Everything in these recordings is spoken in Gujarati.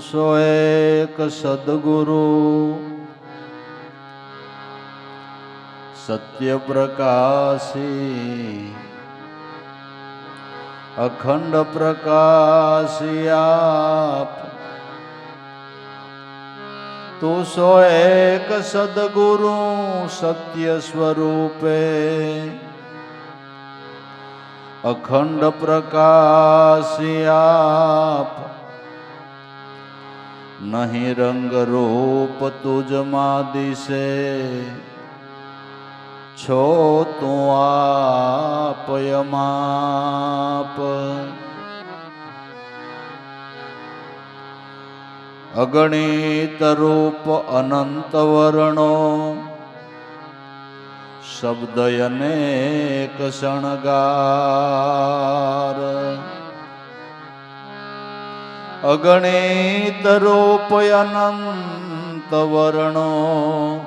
સો એક સદગુરુ સત્ય પ્રકાશી અખંડ પ્રકાશી આપ તું સો એક સદગુરુ સત્ય સ્વરૂપે અખંડ પ્રકાશી આપ નહીં રંગ રૂપ તુજમાં દિશે છો તું આપ યમાપ અગણિત રૂપ અનંત વર્ણો શબ્દ અનેક શણગાર અગણિત રૂપ અનંત વર્ણો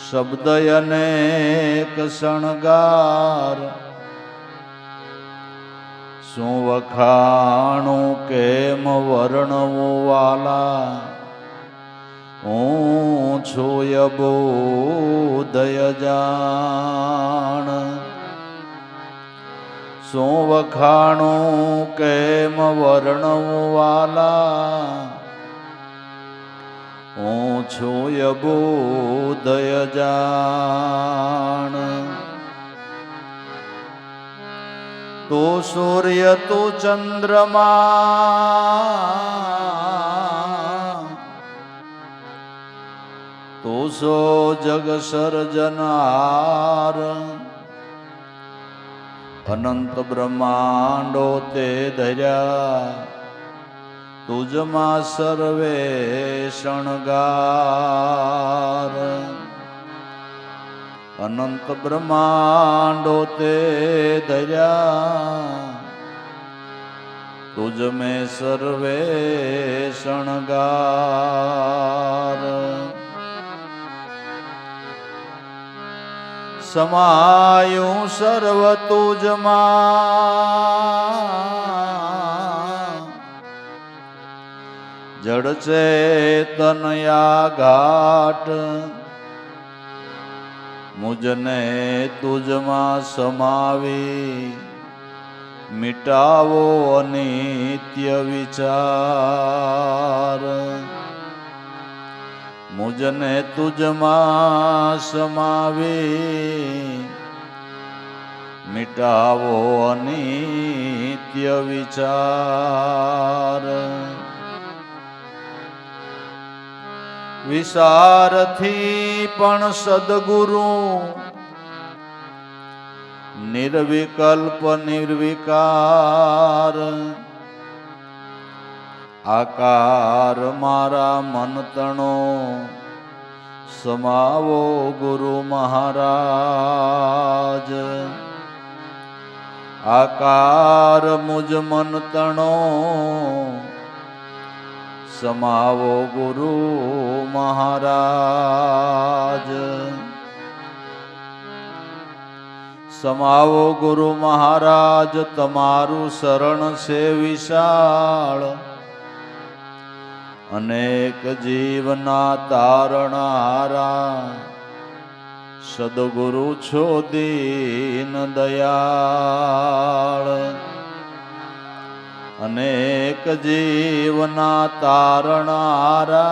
શબ્દ અનેક શણગાર શું વખાણું કેમ વર્ણવું વાલા હું છું અબોધય જાણ શું વખાણું કેમ વર્ણવું વાલા હું છું અબોધય જાણ તું સૂર્ય તું ચંદ્રમા તું સો જગ સર્જનહાર અનંત બ્રહ્માંડો તે ધર્યા તુજમાં સર્વે શણગાર અનંત બ્રહ્માંડો તે ધર્યા તુજ મેં સર્વે શણગાર સમાયું સર્વ તુજમાં જડ ચેતન ઘાટ મુજને તુજમાં સમાવી મિટાવો અનિત્ય વિચાર મુજને તુજમાં સમાવી મિટાવો અનિત્ય વિચાર વિસારથી પણ સદગુરુ નિર્વિકલ્પ નિર્વિકાર આકાર મારા મન તણો સમાવો ગુરુ મહારાજ આકાર મુજ મન તણો સમાવો ગુરુ મહારાજ સમાવો ગુરુ મહારાજ તમારું શરણ છે વિશાળ અનેક જીવના તારણહારા સદગુરુ છો દીન દયાળ અનેક જીવના તારણહારા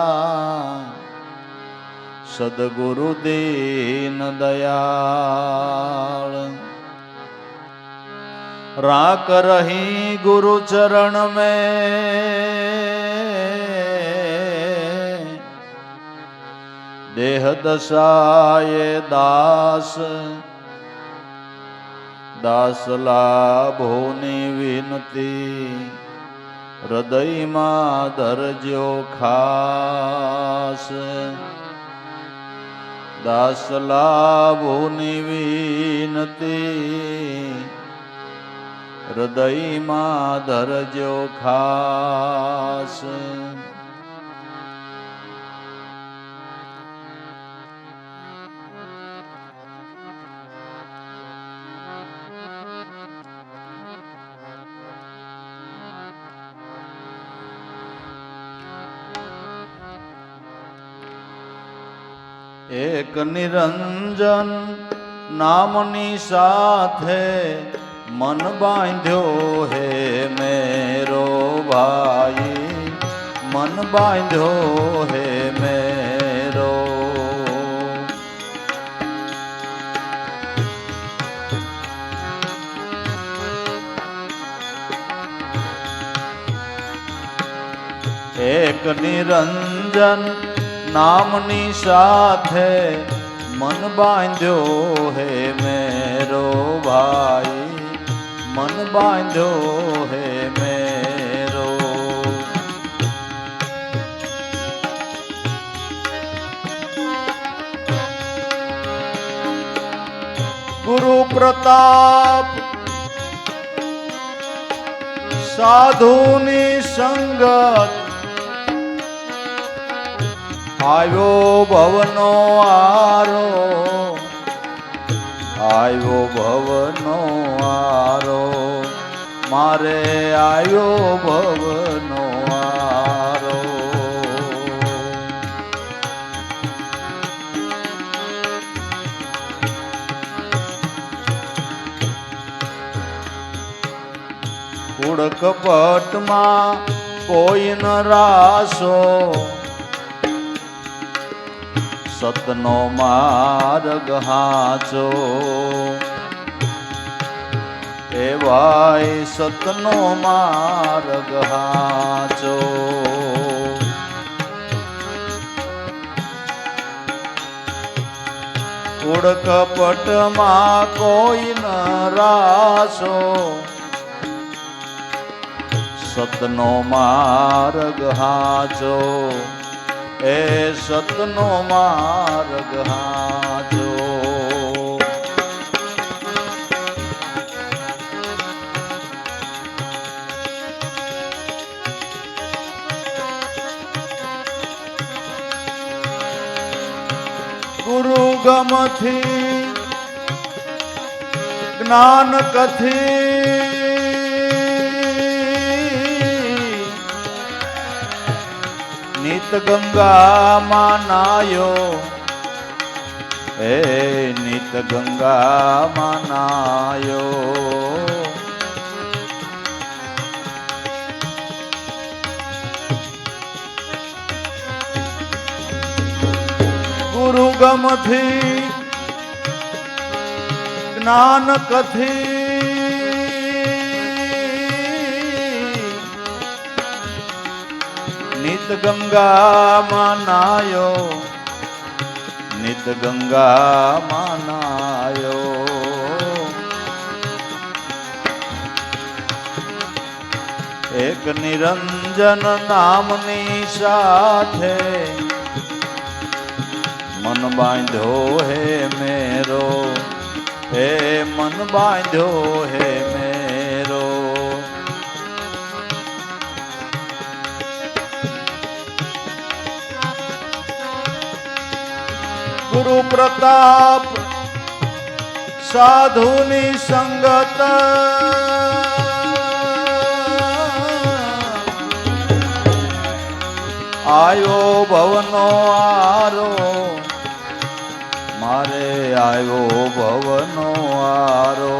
સદગુરુ દીન દયાળ રાખ રહી ગુરુ ચરણ में देह दशाए दास दास लाभोनी विनती हृदय માં ધરજો ખાસ દાસ લાભોની વિનતી હૃદય માં ધરજો ખાસ એક નિરંજન નામની સાથે મન બાંધ્યો હે મેરો ભાઈ, મન બાંધ્યો હે મેરો. એક નિરંજન નામની સાથે મન બાંધ્યો હે મેરો ભાઈ, મન બાંધ્યો હે મેરો. ગુરુ પ્રતાપ સાધુની સંગત, આવ્યો ભવનો આરો, આવ્યો ભવનો આરો, મારે આવ્યો ભવનો આરો. કૂડ કપટમાં કોઈ ન રાસો, સતનો માર્ગ હાચો. એ ભાઈ સતનો માર્ગ હાચો. કૂડ કપટમાં કોઈ ન રાસો, સતનો માર્ગ હાચો. એ સતનો માર્ગ હાચો. ગુરુ ગમથી જ્ઞાન કથી, નિત ગંગામાં નાયો, એ નિત ગંગામાં નાયો. ગુરુ ગમથી જ્ઞાન કથી, નિત ગંગામાં નાયો, નિત ગંગામાં નાયો. એક નિરંજન નામની સાથે મન બાંધ્યો હે મેરો, હે મન બાંધ્યો હે મેરો. ગુરુ પ્રતાપ સાધુની સંગત, આયો ભવનો આરો, મારે આવ્યો ભવનો આરો.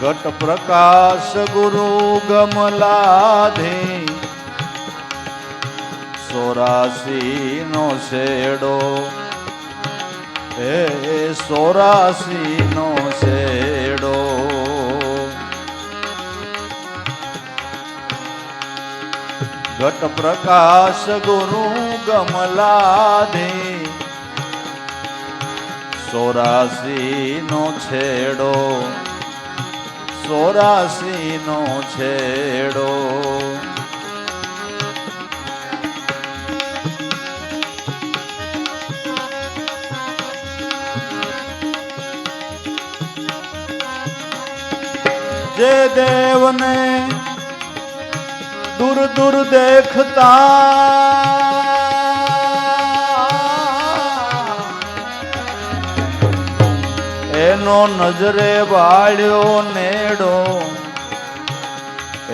ઘટ પ્રકાશ ગુરુ ગમલાધી, 84 નો શેડો, હે 84 નો શેડો. ઘટ પ્રકાશ ગુરુ ગમલાધી, 84 નો છેડો, 84 નો છેડો. જે દેવને दूर दूर देखता એનો નજરે ભાળ્યો નેડો,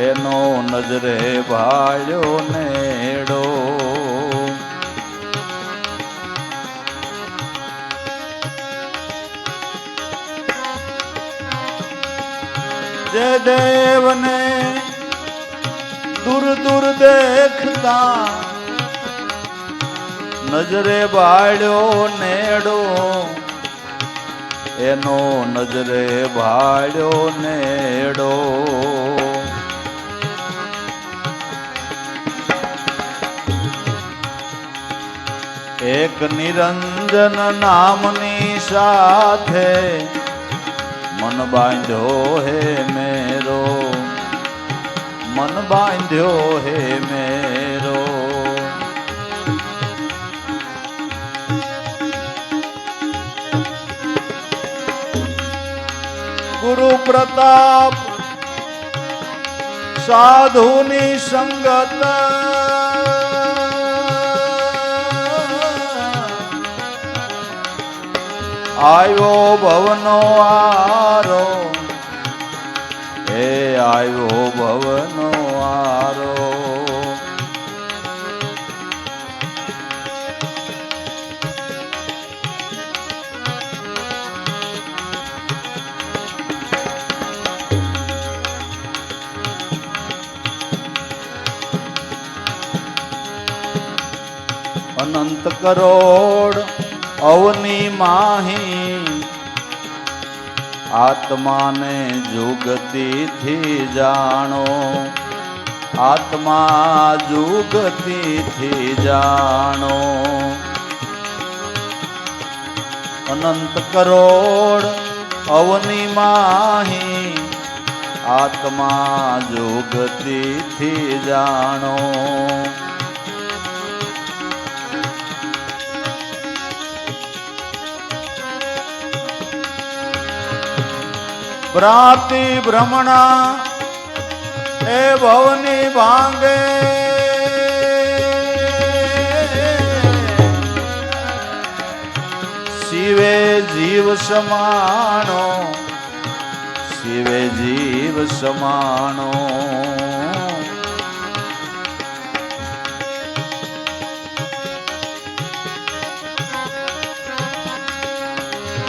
એનો નજરે ભાળ્યો નેડો. જે દેવને દૂર દૂર દેખતા નજરે ભાળ્યો નેડો, એનો નજરે ભાળ્યો નેડો. એક નિરંજન નામની સાથે મન બાંધ્યો હે મેરો, મન બાંધ્યો હે મેરો. ગુરુ પ્રતાપ સાધુની સંગત, આવ્યો ભવનો આરો, એ આવ્યો ભવનો આરો. અનંત કરોડ અવની માહી આત્માને જુગતીથી જાણો, આત્મા જુગતીથી જાણો. અનંત કરોડ અવની માહી આત્મા જુગતીથી જાણો. ભ્રાંતિ ભ્રમણા એ ભવની ભાંગે, શિવે જીવ સમાણો, શિવે જીવ સમાણો.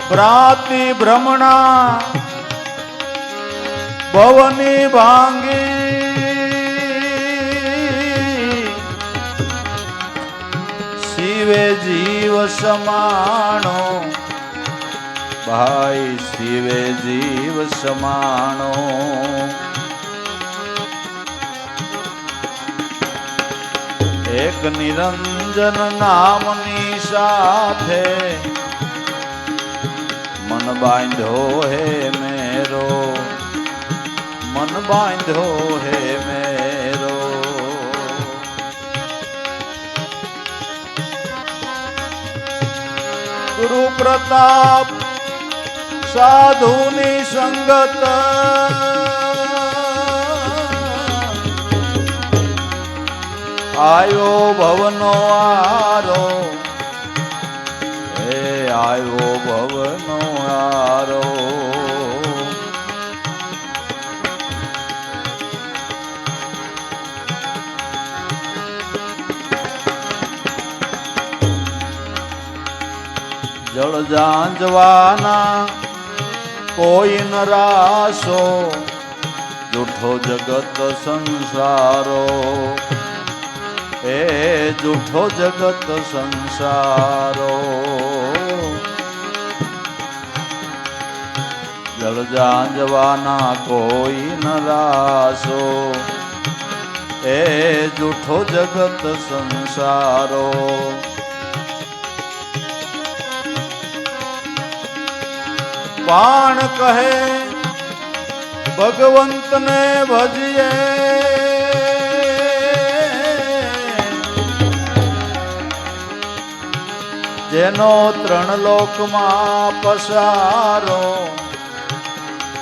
ભ્રાંતિ ભ્રમણા ભવની ભાંગી, શિવે જીવ સમાણો, ભાઈ શિવે જીવ સમાણો. એક નિરંજન નામની સાથે મન બાંધ્યો હે મેરો, મન બાંધ્યો હે મેરો. ગુરુ પ્રતાપ સાધુની સંગત, આયો ભવનો આરો, એ આયો ભવનો આરો. જળ જાંજવાના કોઈ ન રાસો, જૂઠો જગત સંસારો, એ જૂઠો જગત સંસારો. જળ જાંજવાના કોઈ ન રાસો, એ જૂઠો જગત સંસારો. બાણ કહે ભગવંતને ભજીએ, જેનો ત્રણ લોકમાં પસારો,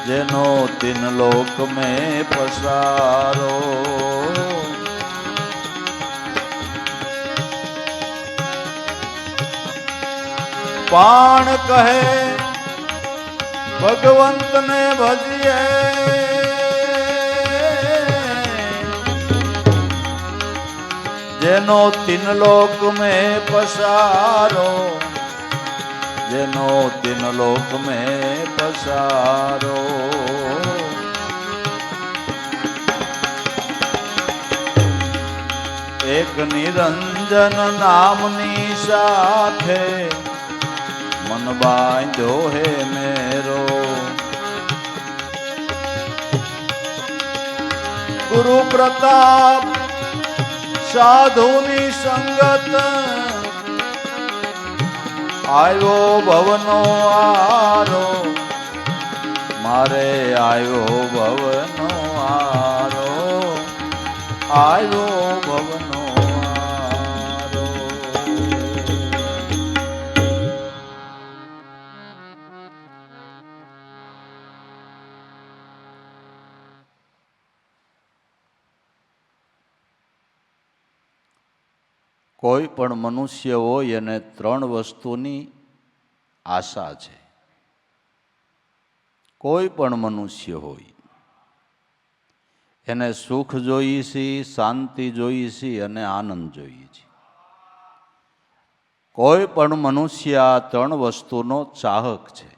જેનો તીન લોક મેં પસારો. બાણ કહે ભગવંતને ભજીએ જેનો તીન લોક મેં પસારો, જેનો તીન લોક મેં પસારો. એક નિરંજન નામની સાથે મન બાંધ્યો હે મેરો. ગુરુ પ્રતાપ સાધુની સંગત આવ્યો ભવનો આરો, મારે આવ્યો ભવનો આરો, આવ્યો ભવનો આરો. કોઈ પણ મનુષ્ય હોય એને ત્રણ વસ્તુની આશા છે. કોઈ પણ મનુષ્ય હોય એને સુખ જોઈએ છે, શાંતિ જોઈએ છે અને આનંદ જોઈએ છે. કોઈ પણ મનુષ્ય આ ત્રણ વસ્તુનો ચાહક છે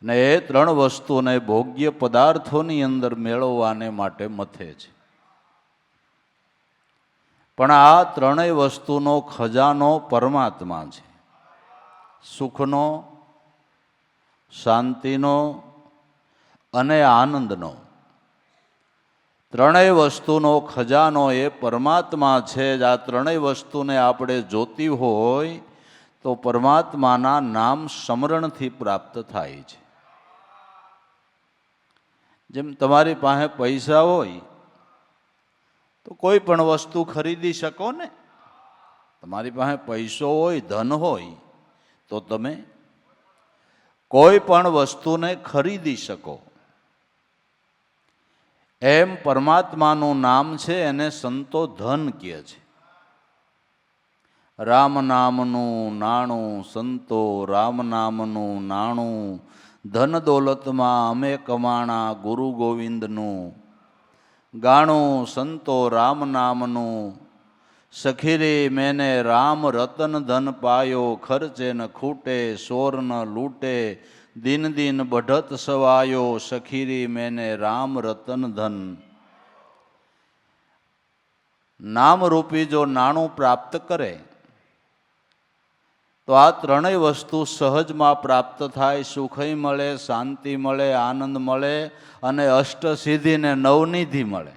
ને એ ત્રણ વસ્તુને ભોગ્ય પદાર્થોની અંદર મેળવવાને માટે મથે છે. પણ આ ત્રણેય વસ્તુનો ખજાનો પરમાત્મા છે. સુખનો, શાંતિનો અને આનંદનો. ત્રણેય વસ્તુનો ખજાનો એ પરમાત્મા છે. જ આ ત્રણેય વસ્તુને આપણે જોતી હોય તો પરમાત્માના નામ સ્મરણથી પ્રાપ્ત થાય છે. જેમ તમારી પાસે પૈસા હોય તો કોઈ પણ વસ્તુ ખરીદી શકો ને. તમારી પાસે પૈસો હોય, ધન હોય તો તમે કોઈ પણ વસ્તુને ખરીદી શકો. એમ પરમાત્માનું નામ છે એને સંતો ધન કહે છે. રામ નામનું નાણું સંતો, રામ નામનું નાણું ધન દોલતમાં અમે કમાણા, ગુરુ ગોવિંદનું ગાણું સંતો રામ નામનું. સખી રે મેને રામ રતન ધન પાયો, ખર્ચે ન ખૂટે સોર ન લૂટે, દિન દિન બઢત સવાયો, સખી રે મેને રામ રતન ધન. નામરૂપી જો નાણું પ્રાપ્ત કરે તો આ ત્રણેય વસ્તુ સહજમાં પ્રાપ્ત થાય. સુખય મળે, શાંતિ મળે, આનંદ મળે અને અષ્ટસિદ્ધિને નવનિધિ મળે.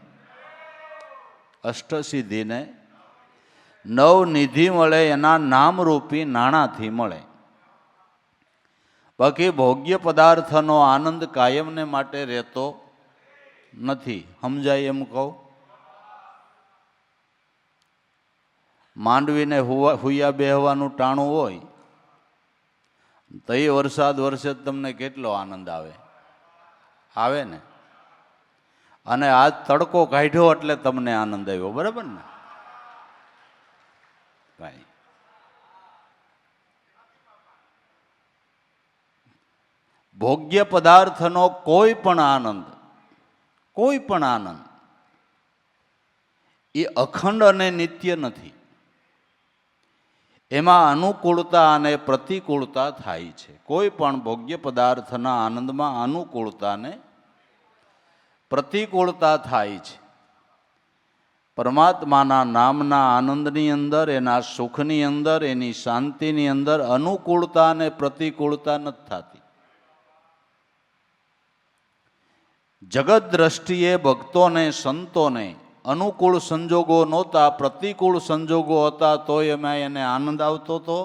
અષ્ટસિદ્ધિને નવનિધિ મળે એના નામરૂપી નાણાંથી મળે. બાકી ભોગ્ય પદાર્થનો આનંદ કાયમને માટે રહેતો નથી. સમજાય એમ કહું? માંડવીને હુયા બેહવાનું ટાણું હોય તો એ વરસાદ વરસે તમને કેટલો આનંદ આવે? આવે ને. અને આજ તડકો કાઢ્યો એટલે તમને આનંદ આવ્યો, બરાબર ને ભાઈ? ભોગ્ય પદાર્થનો કોઈ પણ આનંદ એ અખંડ અને નિત્ય નથી. એમાં અનુકૂળતા અને પ્રતિકૂળતા થાય છે. કોઈ પણ ભોગ્ય પદાર્થના આનંદમાં અનુકૂળતા ને પ્રતિકૂળતા થાય છે. પરમાત્માના નામના આનંદની અંદર, એના સુખની અંદર, એની શાંતિની અંદર અનુકૂળતા અને પ્રતિકૂળતા નથી થતી. જગત દ્રષ્ટિએ ભક્તોને, સંતોને અનુકૂળ સંજોગો નહોતા, પ્રતિકૂળ સંજોગો હતા, તોય એમાં એને આનંદ આવતો હતો,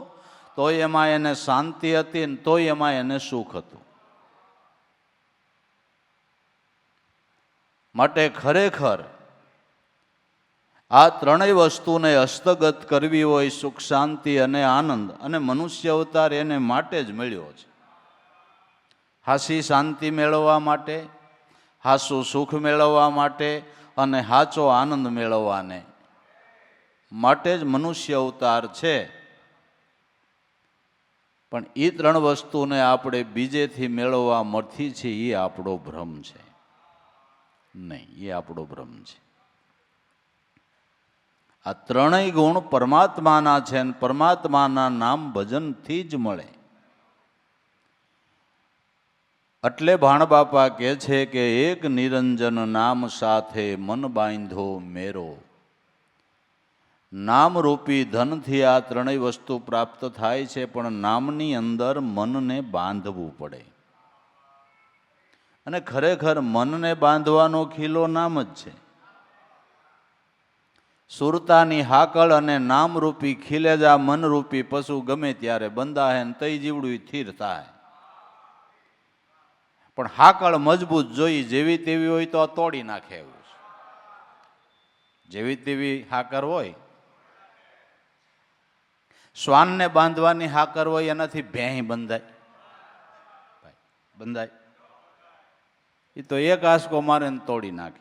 તોય એમાં એને શાંતિ હતી, તોય એમાં એને સુખ હતું. માટે ખરેખર આ ત્રણેય વસ્તુને હસ્તગત કરવી હોય, સુખ, શાંતિ અને આનંદ, અને મનુષ્ય અવતાર એને માટે જ મળ્યો છે. હાસી શાંતિ મેળવવા માટે, હાસું સુખ મેળવવા માટે અને હાચો આનંદ મેળવવાને માટે જ મનુષ્ય અવતાર છે. પણ એ ત્રણ વસ્તુને આપણે બીજેથી મેળવવા મળતી છે એ આપણો ભ્રમ છે. નહીં, એ આપણો ભ્રમ છે. આ ત્રણેય ગુણ પરમાત્માના છે અને પરમાત્માના નામ ભજનથી જ મળે. એટલે ભાણબાપા કહે છે કે એક નિરંજન નામ સાથે મન બાંધો મેરો. નામરૂપી ધનથી આ ત્રણેય વસ્તુ પ્રાપ્ત થાય છે, પણ નામની અંદર મનને બાંધવું પડે. અને ખરેખર મનને બાંધવાનો ખીલો નામ જ છે. સુરતાની હાકળ અને નામરૂપી ખીલે જ આ મનરૂપી પશુ ગમે ત્યારે બંધાય ને તઈ જીવડું સ્થિર થાય. પણ હાકળ મજબૂત જોઈ, જેવી તેવી હોય તો તોડી નાખે એવું છે. જેવી તેવી હાકર હોય, શ્વાનને બાંધવાની હાકર હોય એનાથી ભેંય બંધાય? બંધાય? એ તો એક આંસકો મારે ને તોડી નાખે.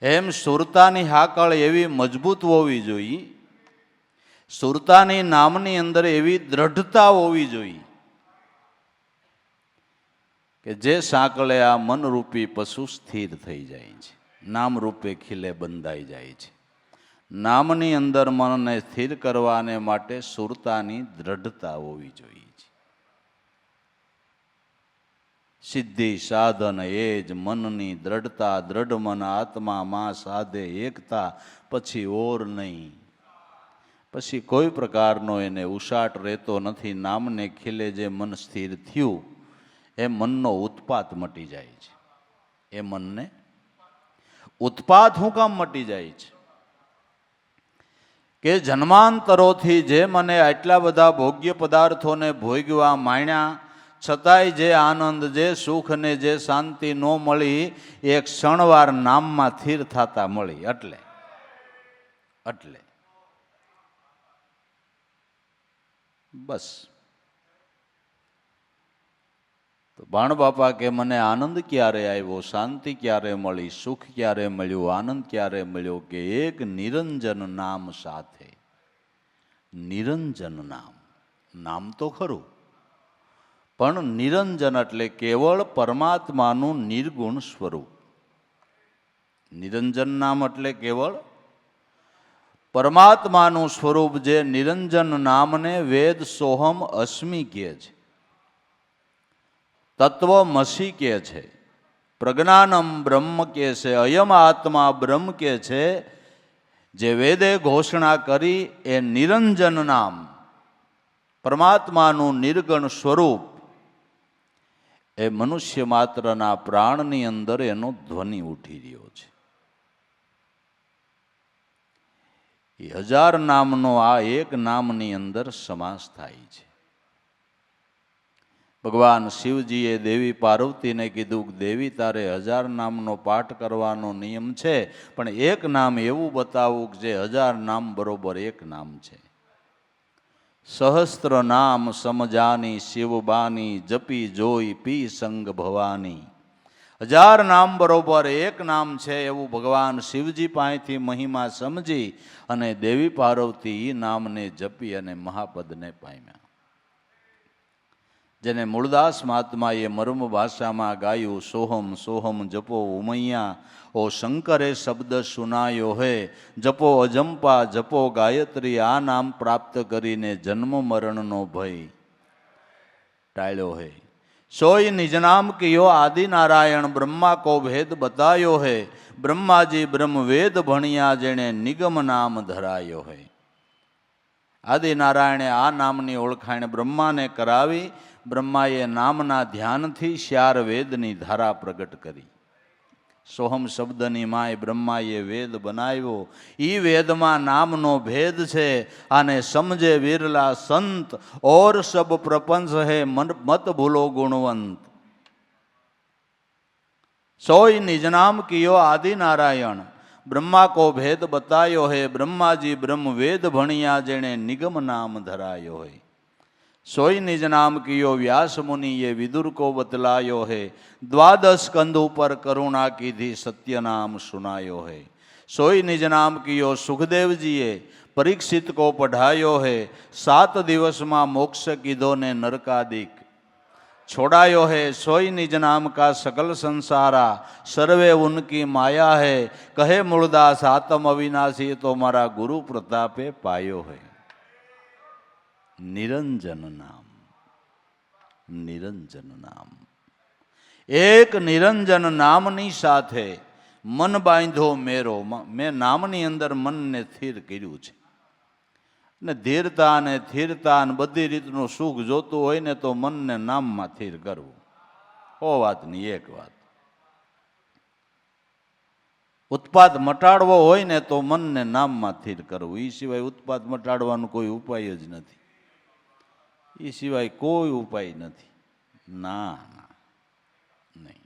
એમ સુરતાની હાકળ એવી મજબૂત હોવી જોઈએ, સુરતાની નામની અંદર એવી દ્રઢતા હોવી જોઈએ કે જે સાંકળે આ મનરૂપી પશુ સ્થિર થઈ જાય છે, નામરૂપે ખીલે બંધાઈ જાય છે. નામની અંદર મનને સ્થિર કરવાને માટે સુરતાની દ્રઢતા હોવી જોઈએ છે. સિદ્ધિ સાધન એ જ મનની દ્રઢતા, દ્રઢ મન આત્મા માં સાધે એકતા, પછી ઓર નહીં. પછી કોઈ પ્રકારનો એને ઉષાટ રહેતો નથી. નામને ખીલે જે મન સ્થિર થયું એ મનનો ઉત્પાત મટી જાય છે. એ મનને ઉત્પાત શું કામ મટી જાય છે? કે જન્માંતરોથી જે મને આટલા બધા ભોગ્ય પદાર્થોને ભોગવા માંડ્યા, છતાંય જે આનંદ, જે સુખ ને જે શાંતિ ન મળી, એક ક્ષણવાર નામમાં સ્થિર થતા મળી. એટલે બસ. તો ભાણબાપા કે મને આનંદ ક્યારે આવ્યો, શાંતિ ક્યારે મળી, સુખ ક્યારે મળ્યું, આનંદ ક્યારે મળ્યો? કે એક નિરંજન નામ સાથે. નિરંજન નામ, નામ તો ખરું, પણ નિરંજન એટલે કેવળ પરમાત્માનું નિર્ગુણ સ્વરૂપ. નિરંજન નામ એટલે કેવળ પરમાત્માનું સ્વરૂપ. જે નિરંજન નામને વેદ સોહમ અસ્મિ કહે છે, તત્વમસી કહે છે, પ્રજ્ઞાનમ બ્રહ્મ કહે છે, અયમ આત્મા બ્રહ્મ કહે છે. જે વેદે ઘોષણા કરી એ નિરંજન નામ, પરમાત્માનું નિર્ગુણ સ્વરૂપ, એ મનુષ્ય માત્રના પ્રાણની અંદર એનો ધ્વનિ ઉઠી રહ્યો છે. એ 1000 નામનો આ એક નામની અંદર સમાસ થાય છે. ભગવાન શિવજીએ દેવી પાર્વતીને કીધું કે દેવી તારે 1000 નામનો પાઠ કરવાનો નિયમ છે, પણ એક નામ એવું બતાવું કે જે 1000 નામ બરોબર એક નામ છે. સહસ્ત્ર નામ સમજાની શિવબાની, જપી જોઈ પી સંગ ભવાની. 1000 નામ બરોબર એક નામ છે એવું ભગવાન શિવજી પાસેથી મહિમા સમજી અને દેવી પાર્વતી એ નામને જપી અને મહાપદને પામ્યા. જેને મૂળદાસ મહાત્માએ મર્મ ભાષામાં ગાયું, સોહમ સોહમ જપો ઉમૈયા, ઓ શંકરે શબ્દ સુનાયો હે, જપો અજંપા જપો ગાયત્રી. આ નામ પ્રાપ્ત કરીને જન્મ મરણનો ભય ટાળ્યો હે. સોય નિજ નામ કિયો આદિ નારાયણ, બ્રહ્મા કો ભેદ બતાયો હે, બ્રહ્માજી બ્રહ્મ વેદ ભણ્યા જેણે નિગમ નામ ધરાયો હે. આદિ નારાયણે આ નામની ઓળખાણ બ્રહ્માને કરાવી. બ્રહ્માએ નામના ધ્યાનથી 4 વેદની ધારા પ્રગટ કરી. સોહમ શબ્દની માય બ્રહ્માએ વેદ બનાવ્યો. એ વેદમાં નામનો ભેદ છે. આને સમજે વિરલા સંત, ઓર સબ પ્રપંચ હે મત ભૂલો ગુણવંત. સોય નિજ નામ કિયો આદિ નારાયણ, બ્રહ્મા કો ભેદ બતાયો હે, બ્રહ્માજી બ્રહ્મ વેદ ભણ્યા જેણે નિગમ નામ ધરાયો હે. સોય નિજ નામ કિયો વ્યાસ મુનિએ વિદુર કો બતલાયો હે, 12 સ્કંદ ઉપર કરુણા કીધી સત્ય નામ સુનાયો હે. सोई निज नाम कियो सुखदेव जीए परीक्षित को पढ़ायो है 7 दिवस में मोक्ष कीधो ने नरकादिक छोड़ायो है सोई निज नाम का सकल संसारा सर्वे उनकी माया है कहे मूलदास आत्म अविनाशी तो मारा गुरु प्रतापे पायो है निरंजन नाम निरंजन नाम एक निरंजन नामनी साथे मन बांधो मेरो मैं नामनी अंदर मन ने स्थिर कर्યું છે ને ધીરતા અને સ્થિરતા અને બધી રીતનું સુખ જોતું હોય ને તો મનને નામમાં સ્થિર કરવું ઓ વાતની એક વાત ઉત્પાદ મટાડવો હોય ને તો મનને નામમાં સ્થિર કરવું એ સિવાય ઉત્પાદ મટાડવાનો કોઈ ઉપાય જ નથી એ સિવાય કોઈ ઉપાય નથી ના નહીં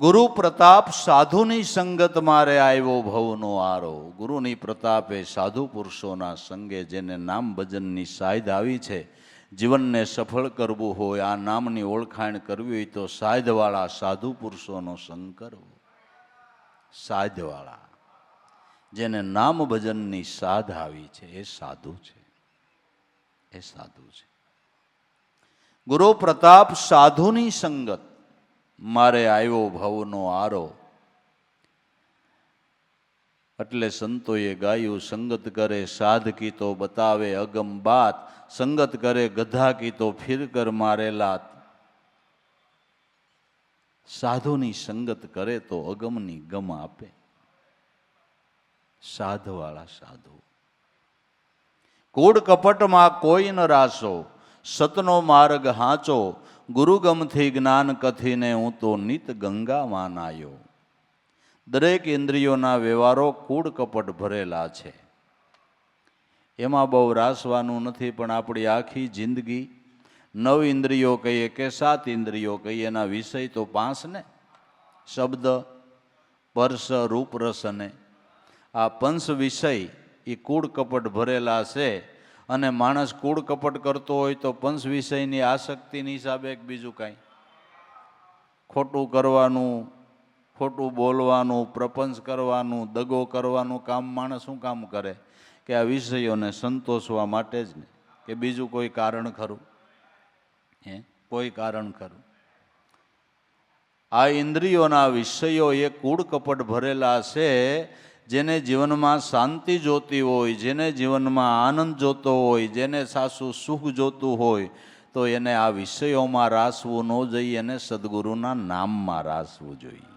ગુરુ પ્રતાપ સાધુની સંગત મારે આવ્યો ભવનો આરો ગુરુની પ્રતાપે સાધુ પુરુષોના સંગે જેને નામ ભજનની સાધ આવી છે જીવનને સફળ કરવું હોય આ નામની ઓળખાણ કરવી હોય તો સાધવાળા સાધુ પુરુષોનો સંગ કરવો સાધવાળા જેને નામ ભજનની સાધ આવી છે એ સાધુ છે એ સાધુ છે ગુરુ પ્રતાપ સાધુની સંગત મારે આવ્યો ભવનો આરો એટલે સંતોએ ગાયું સંગત કરે સાધ કી તો બતાવે અગમ બાત સંગત કરે ગધા કી તો ફિર કર મારે લાત સાધુની સંગત કરે તો અગમની ગમ આપે સાધવાળા સાધુ કૂડ કપટમાં કોઈ ન રાસો સતનો માર્ગ હાંચો ગુરુગમથી જ્ઞાન કથીને હું તો નિત ગંગામાં નાયો દરેક ઇન્દ્રિયોના વ્યવહારો કૂડ કપટ ભરેલા છે એમાં બહુ રાસવાનું નથી પણ આપણી આખી જિંદગી 9 ઇન્દ્રિયો કહીએ કે 7 ઇન્દ્રિયો કહીએ એના વિષય તો 5 ને શબ્દ સ્પર્શ રૂપ રસ અને આ પંચ વિષય એ કૂડ કપટ ભરેલા છે અને માણસ કૂડ કપટ કરતો હોય તો પંચ વિષયની આસક્તિની હિસાબે એક બીજું કાંઈ ખોટું કરવાનું ખોટું બોલવાનું પ્રપંચ કરવાનું દગો કરવાનું કામ માણસ શું કામ કરે કે આ વિષયોને સંતોષવા માટે જ ને કે બીજું કોઈ કારણ ખરું કોઈ કારણ ખરું આ ઇન્દ્રિયોના વિષયો એ કૂડ કપટ ભરેલા છે જેને જીવનમાં શાંતિ જોતી હોય જેને જીવનમાં આનંદ જોતો હોય જેને સાસું સુખ જોતું હોય તો એને આ વિષયોમાં રાસવું ન જોઈએ અને સદગુરુના નામમાં રાસવું જોઈએ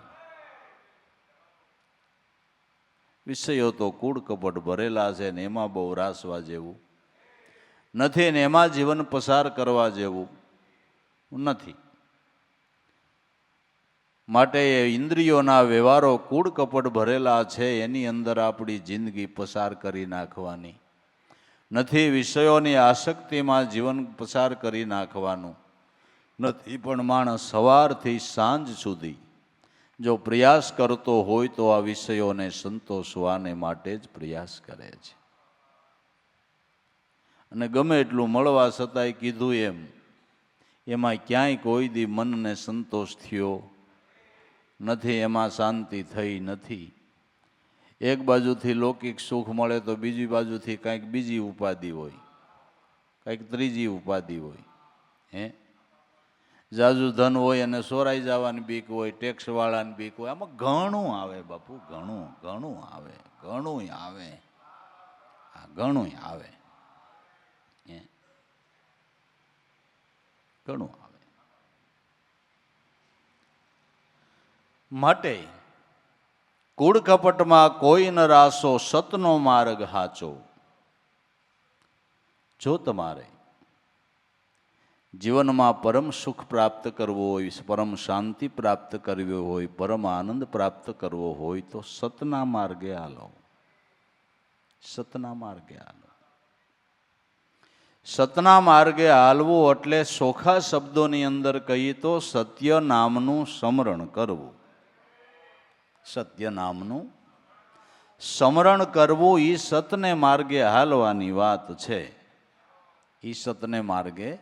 વિષયો તો કૂડ કપટ ભરેલા છે ને એમાં બહુ રાસવા જેવું નથી ને એમાં જીવન પસાર કરવા જેવું નથી માટે એ ઇન્દ્રિયોના વ્યવહારો કૂડ કપટ ભરેલા છે એની અંદર આપણી જિંદગી પસાર કરી નાખવાની નથી વિષયોની આસક્તિમાં જીવન પસાર કરી નાખવાનું નથી પણ માણસ સવારથી સાંજ સુધી જો પ્રયાસ કરતો હોય તો આ વિષયોને સંતોષવાને માટે જ પ્રયાસ કરે છે અને ગમે એટલું મળવા છતાંય કીધું એમાં ક્યાંય કોઈ દી મનને સંતોષ થયો નથી એમાં શાંતિ થઈ નથી એક બાજુથી લૌકિક સુખ મળે તો બીજી બાજુથી કંઈક બીજી ઉપાધિ હોય કંઈક ત્રીજી ઉપાધિ હોય જાજુ ધન હોય અને સોરાઈ જવાની બીક હોય ટેક્સવાળાની બીક હોય આમાં ઘણું આવે બાપુ ઘણું ઘણું આવે ઘણું આવે ઘણું આવે ઘણું આવે માટે કૂડ કપટમાં કોઈ ન રાસો સતનો માર્ગ હાચો જો તમારે જીવનમાં પરમ સુખ પ્રાપ્ત કરવું હોય પરમ શાંતિ પ્રાપ્ત કરવી હોય પરમ આનંદ પ્રાપ્ત કરવો હોય તો સતના માર્ગે હાલો સતના માર્ગે હાલો સતના માર્ગે હાલવું એટલે સોખા શબ્દોની અંદર કહીએ તો સત્ય નામનું સ્મરણ કરવું સત્ય નામનું સ્મરણ કરવું એ સતને માર્ગે હાલવાની વાત છે એ સતને માર્ગે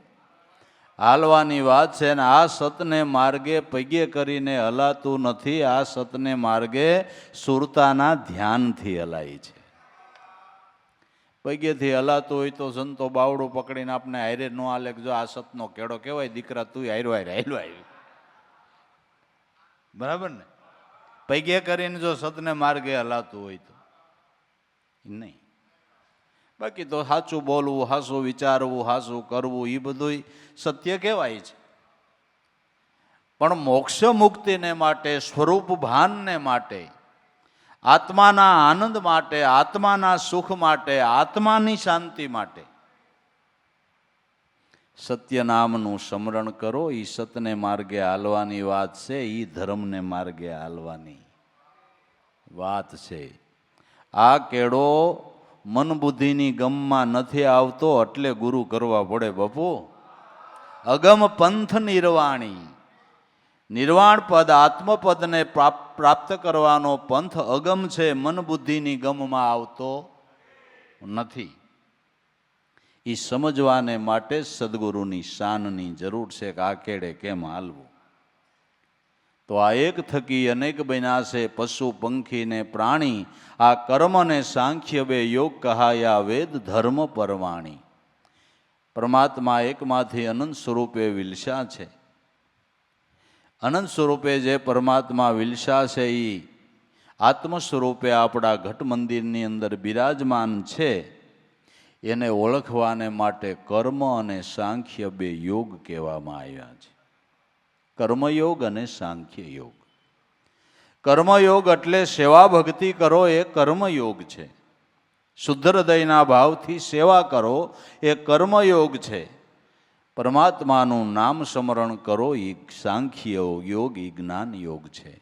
હાલવાની વાત છે ને આ સતને માર્ગે પગે કરીને હલાતું નથી, આ સતને માર્ગે સુરતાના ધ્યાનથી હલાય છે. પગેથી હલાતું હોય તો સંતો બાવડું પકડીને આપણે હારે ન હાલે, જો આ સતનો કેળો કહેવાય, દીકરા તું હાર્યો હાલ્યો આવ્યું, બરાબર ને? પગે કરીને જો સતને માર્ગે હલાતું હોય તો નહીં. બાકી તો સાચું બોલવું, સાચું વિચારવું, સાચું કરવું એ બધું સત્ય કહેવાય છે. પણ મોક્ષ મુક્તિને માટે, સ્વરૂપ ભાનને માટે, આત્માના આનંદ માટે, આત્માના સુખ માટે, આત્માની શાંતિ માટે સત્ય નામનું સ્મરણ કરો. એ સતને માર્ગે હાલવાની વાત છે, એ ધર્મને માર્ગે હાલવાની વાત છે. આ કેળો મન બુદ્ધિની ગમમાં નથી આવતો એટલે ગુરુ કરવા પડે બાપુ. અગમ પંથ નિર્વાણી, નિર્વાણ પદ આત્મપદને પ્રાપ્ત કરવાનો પંથ અગમ છે, મન બુદ્ધિની ગમમાં આવતો નથી. એ સમજવાને માટે સદગુરુની શાનની જરૂર છે કે આ કેળે કેમ હાલવું. તો આ એક થકી અનેક બન્યા છે પશુ પંખી ને પ્રાણી, આ કર્મ ને સાંખ્ય બે યોગ કહાયા વેદ ધર્મ પરવાણી. પરમાત્મા એકમાંથી અનંત સ્વરૂપે વિલસા છે. અનંત સ્વરૂપે જે પરમાત્મા વિલસા છે એ આત્મ સ્વરૂપે આપણા ઘટ મંદિરની અંદર બિરાજમાન છે. એને ઓળખવાને માટે કર્મ અને સાંખ્ય બે યોગ કહેવામાં આવ્યા છે. કર્મયોગ અને સાંખ્ય યોગ. કર્મયોગ એટલે સેવા ભક્તિ કરો એ કર્મયોગ છે. શુદ્ધ હૃદયના ભાવથી સેવા કરો એ કર્મયોગ છે. પરમાત્માનું નામ સ્મરણ કરો એ સાંખ્ય યોગ, એ જ્ઞાન યોગ છે.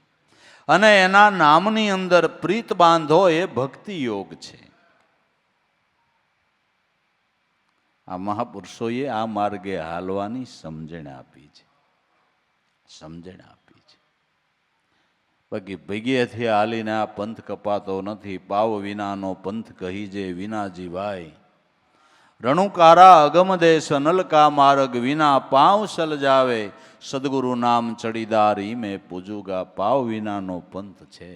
અને એના નામની અંદર પ્રીત બાંધો એ ભક્તિ યોગ છે. આ મહાપુરુષોએ આ માર્ગે હાલવાની સમજણ આપી છે, સમજણ આપી છે. બાકી ભેગેથી હાલીને આ પંથ કપાતો નથી. પાવ વિનાનો પંથ કહી જે વિનાજી ભાઈ, રણુકારા અગમ દેશ નલકા માર્ગ વિના પાવ સલજાવે, સદગુરુ નામ ચડીદાર ઈમે પૂજુગા. પાવ વિનાનો પંથ છે.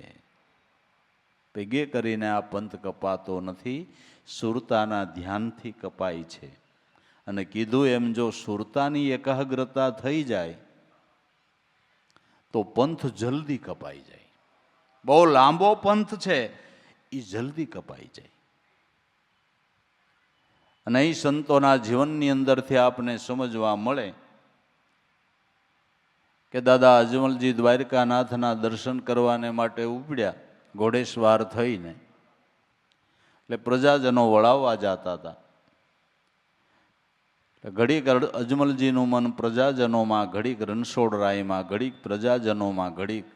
ભેગે કરીને આ પંથ કપાતો નથી, સુરતાના ધ્યાનથી કપાય છે. અને કીધું એમ જો સુરતાની એકાગ્રતા થઈ જાય તો પંથ જલ્દી કપાઈ જાય. બહુ લાંબો પંથ છે એ જલ્દી કપાઈ જાય. અને એ સંતોના જીવનની અંદરથી આપને સમજવા મળે કે દાદા અજમલજી દ્વારકાનાથના દર્શન કરવાને માટે ઉપડ્યા ઘોડેસવાર થઈને, એટલે પ્રજાજનો વળાવવા જતા હતા. ઘડીક અજમલજીનું મન પ્રજાજનોમાં, ઘડીક રણછોડરાયમાં, ઘડીક પ્રજાજનોમાં, ઘડીક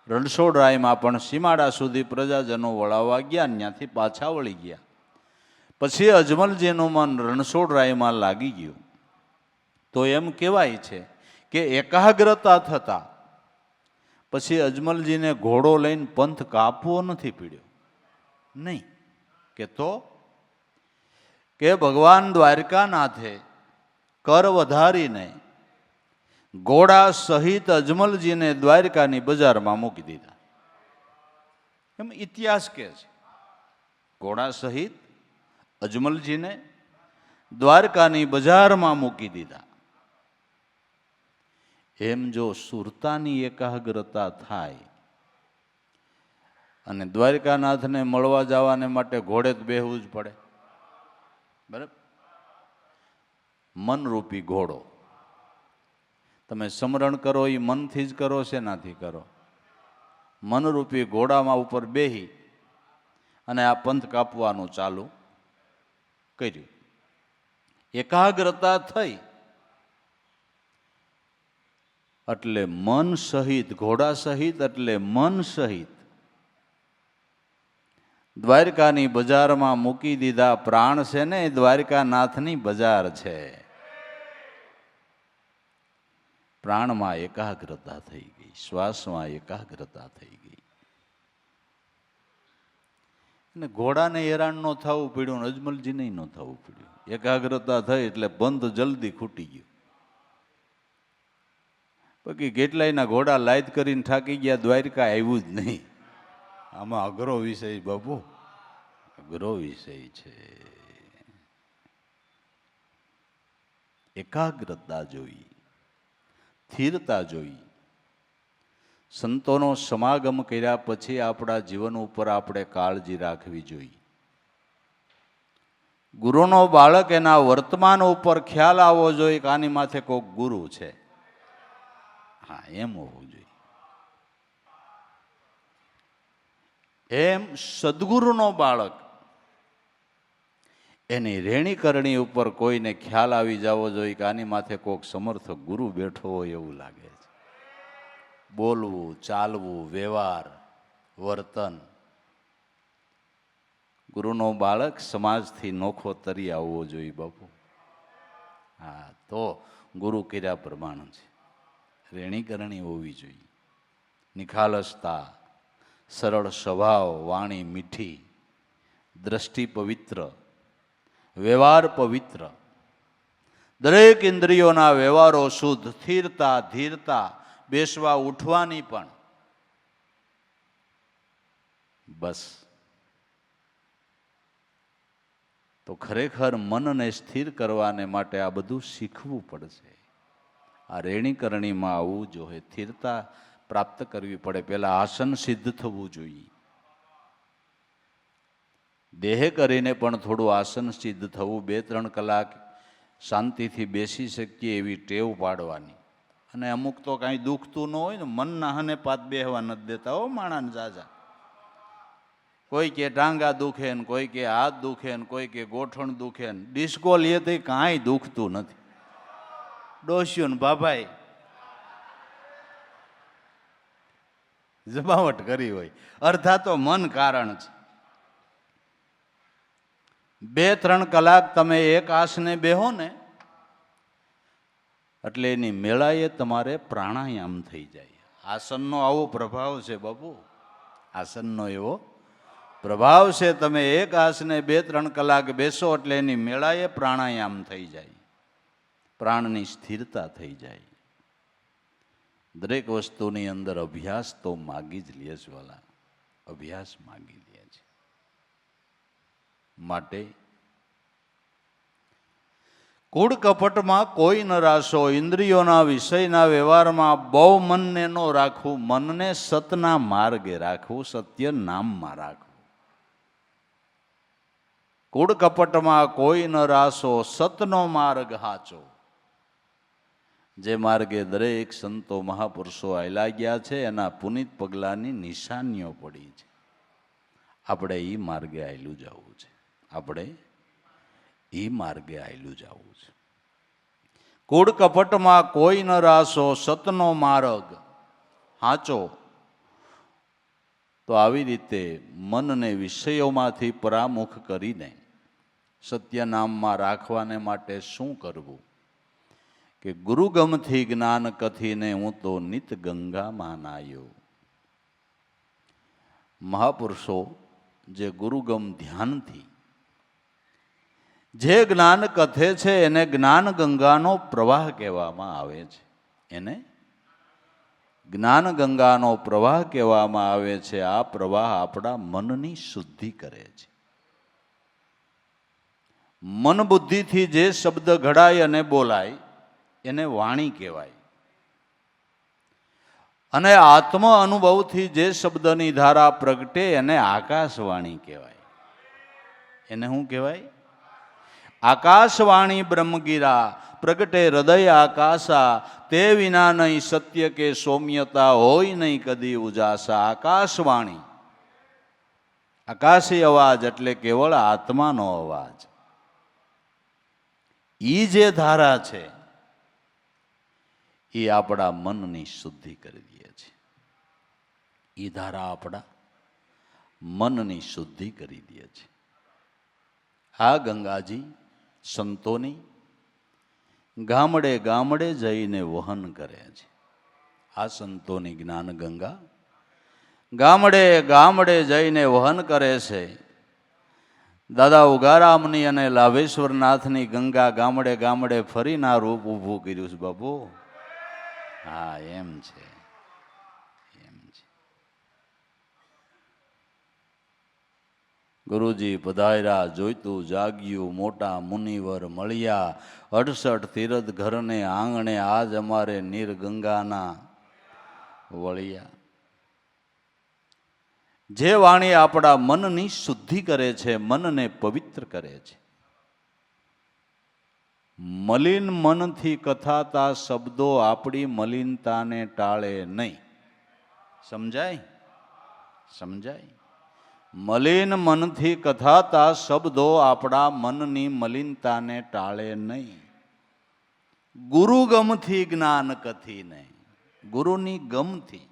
રણછોડરાયમાં. પણ સીમાડા સુધી પ્રજાજનો વળાવવા ગયા, ત્યાંથી પાછા વળી ગયા. પછી અજમલજીનું મન રણછોડરાયમાં લાગી ગયું. તો એમ કહેવાય છે કે એકાગ્રતા થતા પછી અજમલજીને ઘોડો લઈને પંથ કાપવો નથી પડ્યો. નહીં કે તો કે ભગવાન દ્વારકાનાથે કર વધારીને ઘોડા સહિત અજમલજીને દ્વારકાની બજારમાં મૂકી દીધા. એમ ઇતિહાસ કહે છે. ઘોડા સહિત અજમલજીને દ્વારકાની બજારમાં મૂકી દીધા. એમ જો સુરતાની એકાગ્રતા થાય અને દ્વારકાનાથને મળવા જવાને માટે ઘોડે જ બેહવું જ પડે, બરાબર? મનરૂપી ઘોડો તમે સ્મરણ કરો એ મનથી જ કરો છે, નાથી કરો. મનરૂપી ઘોડામાં ઉપર બેહી અને આ પંથ કાપવાનું ચાલુ કર્યું. એકાગ્રતા થઈ એટલે મન સહિત, ઘોડા સહિત એટલે મન સહિત દ્વારકાની બજારમાં મૂકી દીધા. પ્રાણ છે ને એ દ્વારકાનાથની બજાર છે. પ્રાણમાં એકાગ્રતા થઈ ગઈ, શ્વાસમાં એકાગ્રતા થઈ ગઈ. અને ઘોડાને હેરાન ન થવું પડ્યું, અજમલજીને ન થવું પડ્યું. એકાગ્રતા થઈ એટલે બંધ જલ્દી ખૂટી ગયું. બાકી કેટલાયના ઘોડા લાદ કરીને થાકી ગયા, દ્વારકા આવ્યું જ નહીં. આમાં અઘરો વિષય બાપુ, અઘરો વિષય છે. એકાગ્રતા જોઈ, સ્થિરતા જોઈ. સંતોનો સમાગમ કર્યા પછી આપણા જીવન ઉપર આપણે કાળજી રાખવી જોઈએ. ગુરુનો બાળક એના વર્તમાન ઉપર ખ્યાલ આવવો જોઈએ કે આની માથે કોઈક ગુરુ છે. હા, એમ હોવું જોઈએ. એમ સદગુરુનો બાળક એની રેણી કરણી ઉપર કોઈને ખ્યાલ આવી જવો જોઈએ કે આની માથે કોઈક સમર્થ ગુરુ બેઠો હોય એવું લાગે છે. બોલવું, ચાલવું, વ્યવહાર, વર્તન. ગુરુનો બાળક સમાજથી નોખો તરી આવવો જોઈએ બાપુ. હા, તો ગુરુ કર્યા પ્રમાણ છે. રેણી કરણી હોવી જોઈએ, નિખાલસતા, સરળ સ્વભાવ, વાણી મીઠી, દ્રષ્ટિ પવિત્ર, વ્યવહાર પવિત્ર, દરેક ઇન્દ્રિયોના વ્યવહારો શુદ્ધ, સ્થિરતા, ધીરતા, બેસવા ઉઠવાની પણ. બસ તો ખરેખર મનને સ્થિર કરવાને માટે આ બધું શીખવું પડશે. આ રેણી કરણીમાં આવવું જોઈએ, સ્થિરતા પ્રાપ્ત કરવી પડે. પહેલા આસન સિદ્ધ થવું જોઈએ. દેહ કરીને પણ થોડું આસન સિદ્ધ થવું, 2-3 કલાક શાંતિથી બેસી શકીએ એવી ટેવ પાડવાની. અને અમુક તો કાંઈ દુખતું ન હોય ને, મનના હને પાત બેહવા નથી દેતા હો માણાને જાજા. કોઈ કે ટાંગા દુખે ને, કોઈ કે હાથ દુખે ને, કોઈ કે ગોઠણ દુખે ને. ડિસ્કો લે તો કાંઈ દુખતું નથી. ડોસ્યું ને બાભાઈ જમાવટ કરી હોય. અર્થા તો મન કારણ છે. 2-3 કલાક તમે એક આસને બેહો ને એટલે એની મેળાએ તમારે પ્રાણાયામ થઈ જાય. આસનનો આવો પ્રભાવ છે બાપુ, આસનનો એવો પ્રભાવ છે. તમે એક આસને 2-3 કલાક બેસો એટલે એની મેળાએ પ્રાણાયામ થઈ જાય, પ્રાણની સ્થિરતા થઈ જાય. દરેક વસ્તુની અંદર અભ્યાસ તો માગી જ લે છે વાલા, અભ્યાસ માગી લે છે. માટે કૂડ કપટમાં કોઈ ન રાસો, ઇન્દ્રિયોના વિષયના વ્યવહારમાં બહુ મનને ન રાખવું, મનને સતના માર્ગે રાખવું, સત્ય નામમાં રાખવું. કૂડ કપટમાં કોઈ ન રાસો, સતનો માર્ગ હાચો. જે માર્ગે દરેક સંતો મહાપુરુષો આયલા ગયા છે એના પુનિત પગલાની નિશાનીઓ પડી છે. આપણે એ માર્ગે આયલું જવું છે, આપણે એ માર્ગે આયલું જવું છે. કૂડ કપટમાં કોઈ ન રાસો, સતનો માર્ગ હાચો. તો આવી રીતે મનને વિષયોમાંથી પરામુખ કરીને સત્ય નામમાં રાખવાને માટે શું કરવું? કે ગુરુગમથી જ્ઞાન કથીને હું તો નિત ગંગામાં નાયો. મહાપુરુષો જે ગુરુગમ ધ્યાનથી જે જ્ઞાન કથે છે એને જ્ઞાન ગંગાનો પ્રવાહ કહેવામાં આવે છે. એને જ્ઞાન ગંગાનો પ્રવાહ કહેવામાં આવે છે. આ પ્રવાહ આપણા મનની શુદ્ધિ કરે છે. મન બુદ્ધિથી જે શબ્દ ઘડાય અને બોલાય એને વાણી કહેવાય. અને આત્મ અનુભવથી જે શબ્દની ધારા પ્રગટે એને આકાશવાણી કહેવાય. એને શું કહેવાય? આકાશવાણી બ્રહ્મગીરા પ્રગટે હૃદય આકાશા, તે વિના નહીં સત્ય કે સૌમ્યતા, હોય નહીં કદી ઉજાસા. આકાશવાણી, આકાશી અવાજ એટલે કેવળ આત્માનો અવાજ. ઈ જે ધારા છે એ આપણા મનની શુદ્ધિ કરી દે છે. એ ધારા આપણા મનની શુદ્ધિ કરી દે છે. આ ગંગાજી સંતોની ગામડે ગામડે જઈને વહન કરે છે. આ સંતોની જ્ઞાન ગંગા ગામડે ગામડે જઈને વહન કરે છે. દાદા ઉગારામની અને લાભેશ્વરનાથની ગંગા ગામડે ગામડે ફરીને આ રૂપ ઊભું કર્યું છે બાપુ. હા એમ છે, એમ છે. ગુરુજી પધાર્યા જોઈતું જાગ્યું, મોટા મુનિવર મળ્યા, 68 તીરથ ઘરને આંગણે, આજ અમારે નીર ગંગાના વળિયા. જે વાણી આપણા મનની શુદ્ધિ કરે છે, મનને પવિત્ર કરે છે. મલિન મનથી કથાતા શબ્દો આપણી મલિનતાને ટાળે નહીં. સમજાય? સમજાય? મલિન મનથી કથાતા શબ્દો આપણા મનની મલિનતાને ટાળે નહીં. ગુરુ ગમથી જ્ઞાન કથીને, ગુરુની ગમથી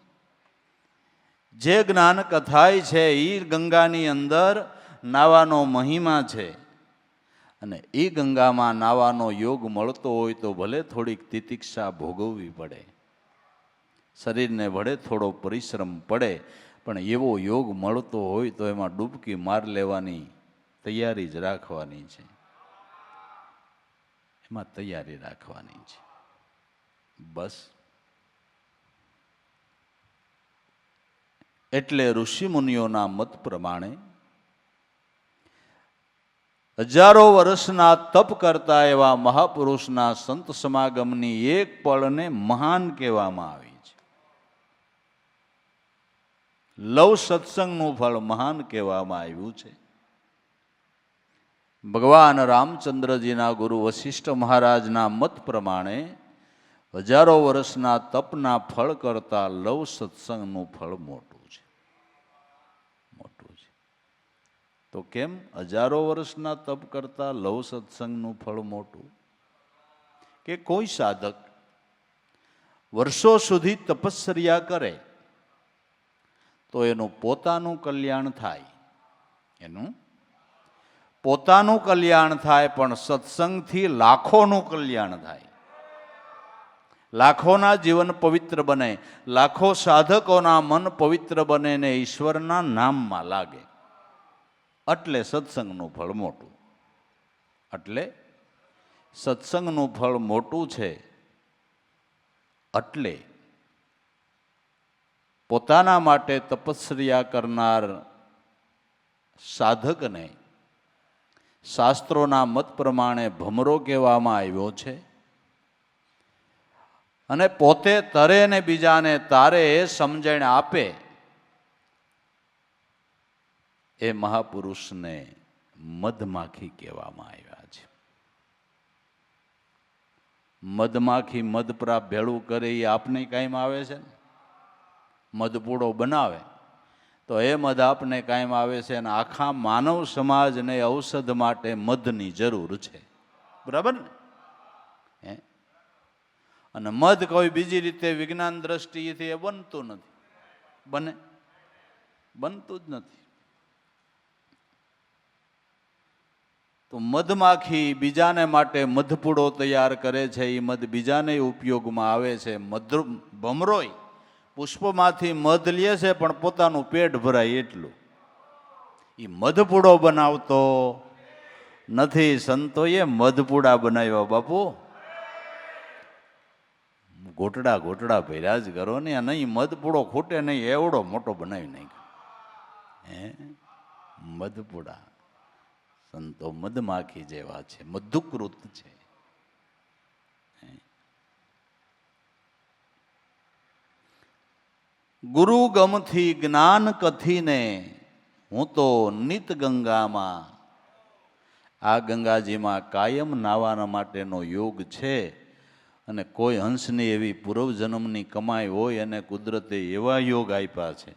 જે જ્ઞાન કથાય છે એ ગંગાની અંદર નાવાનો મહિમા છે. અને એ ગંગામાં નાવાનો યોગ મળતો હોય તો ભલે થોડીક તિતિક્ષા ભોગવવી પડે, શરીરને ભલે થોડો પરિશ્રમ પડે, પણ એવો યોગ મળતો હોય તો એમાં ડૂબકી માર લેવાની તૈયારી જ રાખવાની છે. એમાં તૈયારી રાખવાની છે બસ. એટલે ઋષિમુનિઓના મત પ્રમાણે હજારો વર્ષના તપ કરતા એવા મહાપુરુષના સંત સમાગમની એક પળને મહાન કહેવામાં આવી છે. લવ સત્સંગનું ફળ મહાન કહેવામાં આવ્યું છે. ભગવાન રામચંદ્રજીના ગુરુ વશિષ્ઠ મહારાજના મત પ્રમાણે હજારો વર્ષના તપના ફળ કરતા લવ સત્સંગનું ફળ મોટું છે. મોટું છે. તો કેમ હજારો વર્ષના તપ કરતા લવ સત્સંગનું ફળ મોટું? કે કોઈ સાધક વર્ષો સુધી તપશ્ચર્યા કરે તો એનું પોતાનું કલ્યાણ થાય. એનું પોતાનું કલ્યાણ થાય, પણ સત્સંગથી લાખોનું કલ્યાણ થાય. લાખોના જીવન પવિત્ર બને, લાખો સાધકોના મન પવિત્ર બને ને ઈશ્વરના નામમાં લાગે. એટલે સત્સંગનું ફળ મોટું. એટલે સત્સંગનું ફળ મોટું છે. એટલે પોતાના માટે તપસ્યા કરનાર સાધકને શાસ્ત્રોના મત પ્રમાણે ભમરો કહેવામાં આવ્યો છે. અને પોતે તરે ને બીજાને તારે એ સમજણ આપે એ મહાપુરુષને મધમાખી કહેવામાં આવ્યા છે. મધમાખી મધપરા ભેળું કરે એ આપને કાયમ આવે છે ને. મધપૂડો બનાવે તો એ મધ આપને કાયમ આવે છે. અને આખા માનવ સમાજને ઔષધ માટે મધની જરૂર છે. બરાબર ને? અને મધ કોઈ બીજી રીતે વિજ્ઞાન દ્રષ્ટિએથી એ બનતું નથી. બનતું જ નથી. તો મધમાખી બીજાને માટે મધપૂડો તૈયાર કરે છે. એ મધ બીજાને ઉપયોગમાં આવે છે. ભમરોય પુષ્પમાંથી મધ લે છે, પણ પોતાનું પેટ ભરાય એટલું. એ મધપૂડો બનાવતો નથી. સંતોએ મધપૂડા બનાવ્યા બાપુ. ઘોટડા ઘોટડા ભર્યા જ કરો ને. નહીં મધપૂડો ખૂટે નહીં એવડો મોટો બનાવી નાખ્યો. મધપૂડા સંતો મધમાખી જેવા છે, મધુકૃત છે. ગુરુ ગમથી જ્ઞાન કથીને હું તો નિત ગંગામાં. આ ગંગાજીમાં કાયમ નાવાના માટેનો યોગ છે. અને કોઈ હંસની એવી પૂર્વજન્મની કમાઈ હોય અને કુદરતે એવા યોગ આપ્યા છે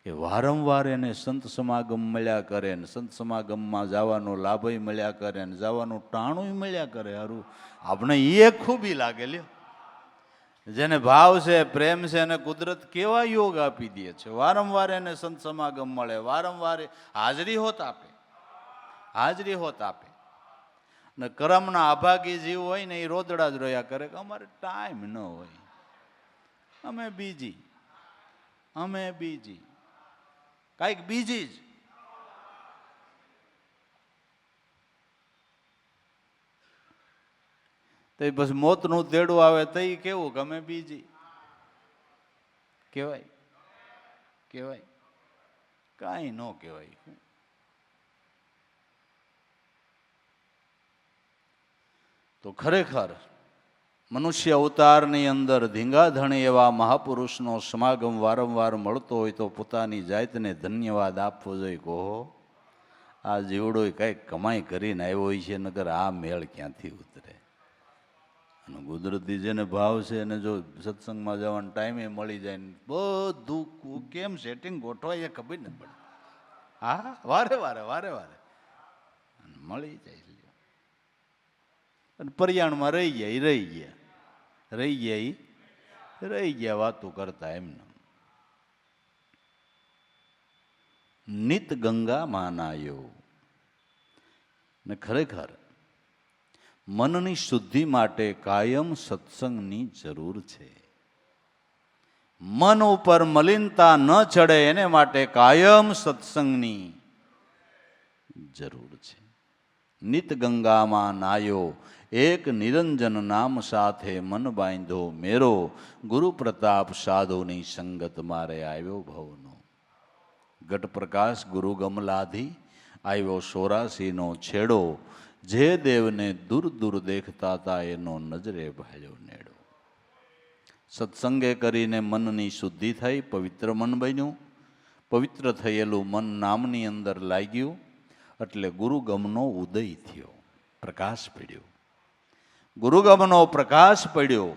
કે વારંવાર એને સંત સમાગમ મળ્યા કરે, ને સંત સમાગમમાં જવાનો લાભય મળ્યા કરે, ને જવાનું ટાણું મળ્યા કરે. સારું, આપણે એ ખૂબી લાગે લ્યો. જેને ભાવ છે, પ્રેમ છે, અને કુદરત કેવા યોગ આપી દે છે. વારંવાર એને સંત સમાગમ મળે, વારંવાર હાજરી હોત આપે, હાજરી હોત આપે. ને કરમના અભાગી જીવ હોય ને એ રોદડા જ રોયા કરે કે અમારે ટાઈમ ન હોય, અમે બીજી કાંઈક બીજી જ. તો પછી મોતનું તેડું આવે તો એ કેવું ગમે બીજી કહેવાય કહેવાય કાંઈ ન કહેવાય. તો ખરેખર મનુષ્ય અવતારની અંદર ધીંગાધણી એવા મહાપુરુષનો સમાગમ વારંવાર મળતો હોય તો પોતાની જાતને ધન્યવાદ આપવો જોઈએ. કહો આ જીવડો કંઈક કમાઈ કરીને આવ્યો હોય છે, નકર આ મેળ ક્યાંથી ઉતરે. અને કુદરતી જેને ભાવ છે એને જો સત્સંગમાં જવાનો ટાઈમે મળી જાય ને બધું કેમ સેટિંગ ગોઠવાય એ ખબર નથી પડે. હા, વારે વારે વારે વારે મળી જાય. અને પર્યાણમાં રહી ગયા વાતો કરતા એમને. નિત ગંગા માનાયો. ને ખરેખર મનની શુદ્ધિ માટે કાયમ સત્સંગની જરૂર છે. મન ઉપર મલિનતા ન ચડે એને માટે કાયમ સત્સંગની જરૂર છે. નિત ગંગામાં નાયો, એક નિરંજન નામ સાથે મન બાંધો મેરો, ગુરુ પ્રતાપ સાધુની સંગત મારે આવ્યો ભવનો. ઘટ પ્રકાશ ગુરુ ગમલાધી આવ્યો 84નો છેડો, જે દેવને દૂર દૂર દેખતા હતા એનો નજરે ભાળ્યો નેડો. સત્સંગે કરીને મનની શુદ્ધિ થઈ, પવિત્ર મન બન્યું. પવિત્ર થયેલું મન નામની અંદર લાગ્યું એટલે ગુરુગમનો ઉદય થયો, પ્રકાશ પડ્યો. ગુરુગમનો પ્રકાશ પડ્યો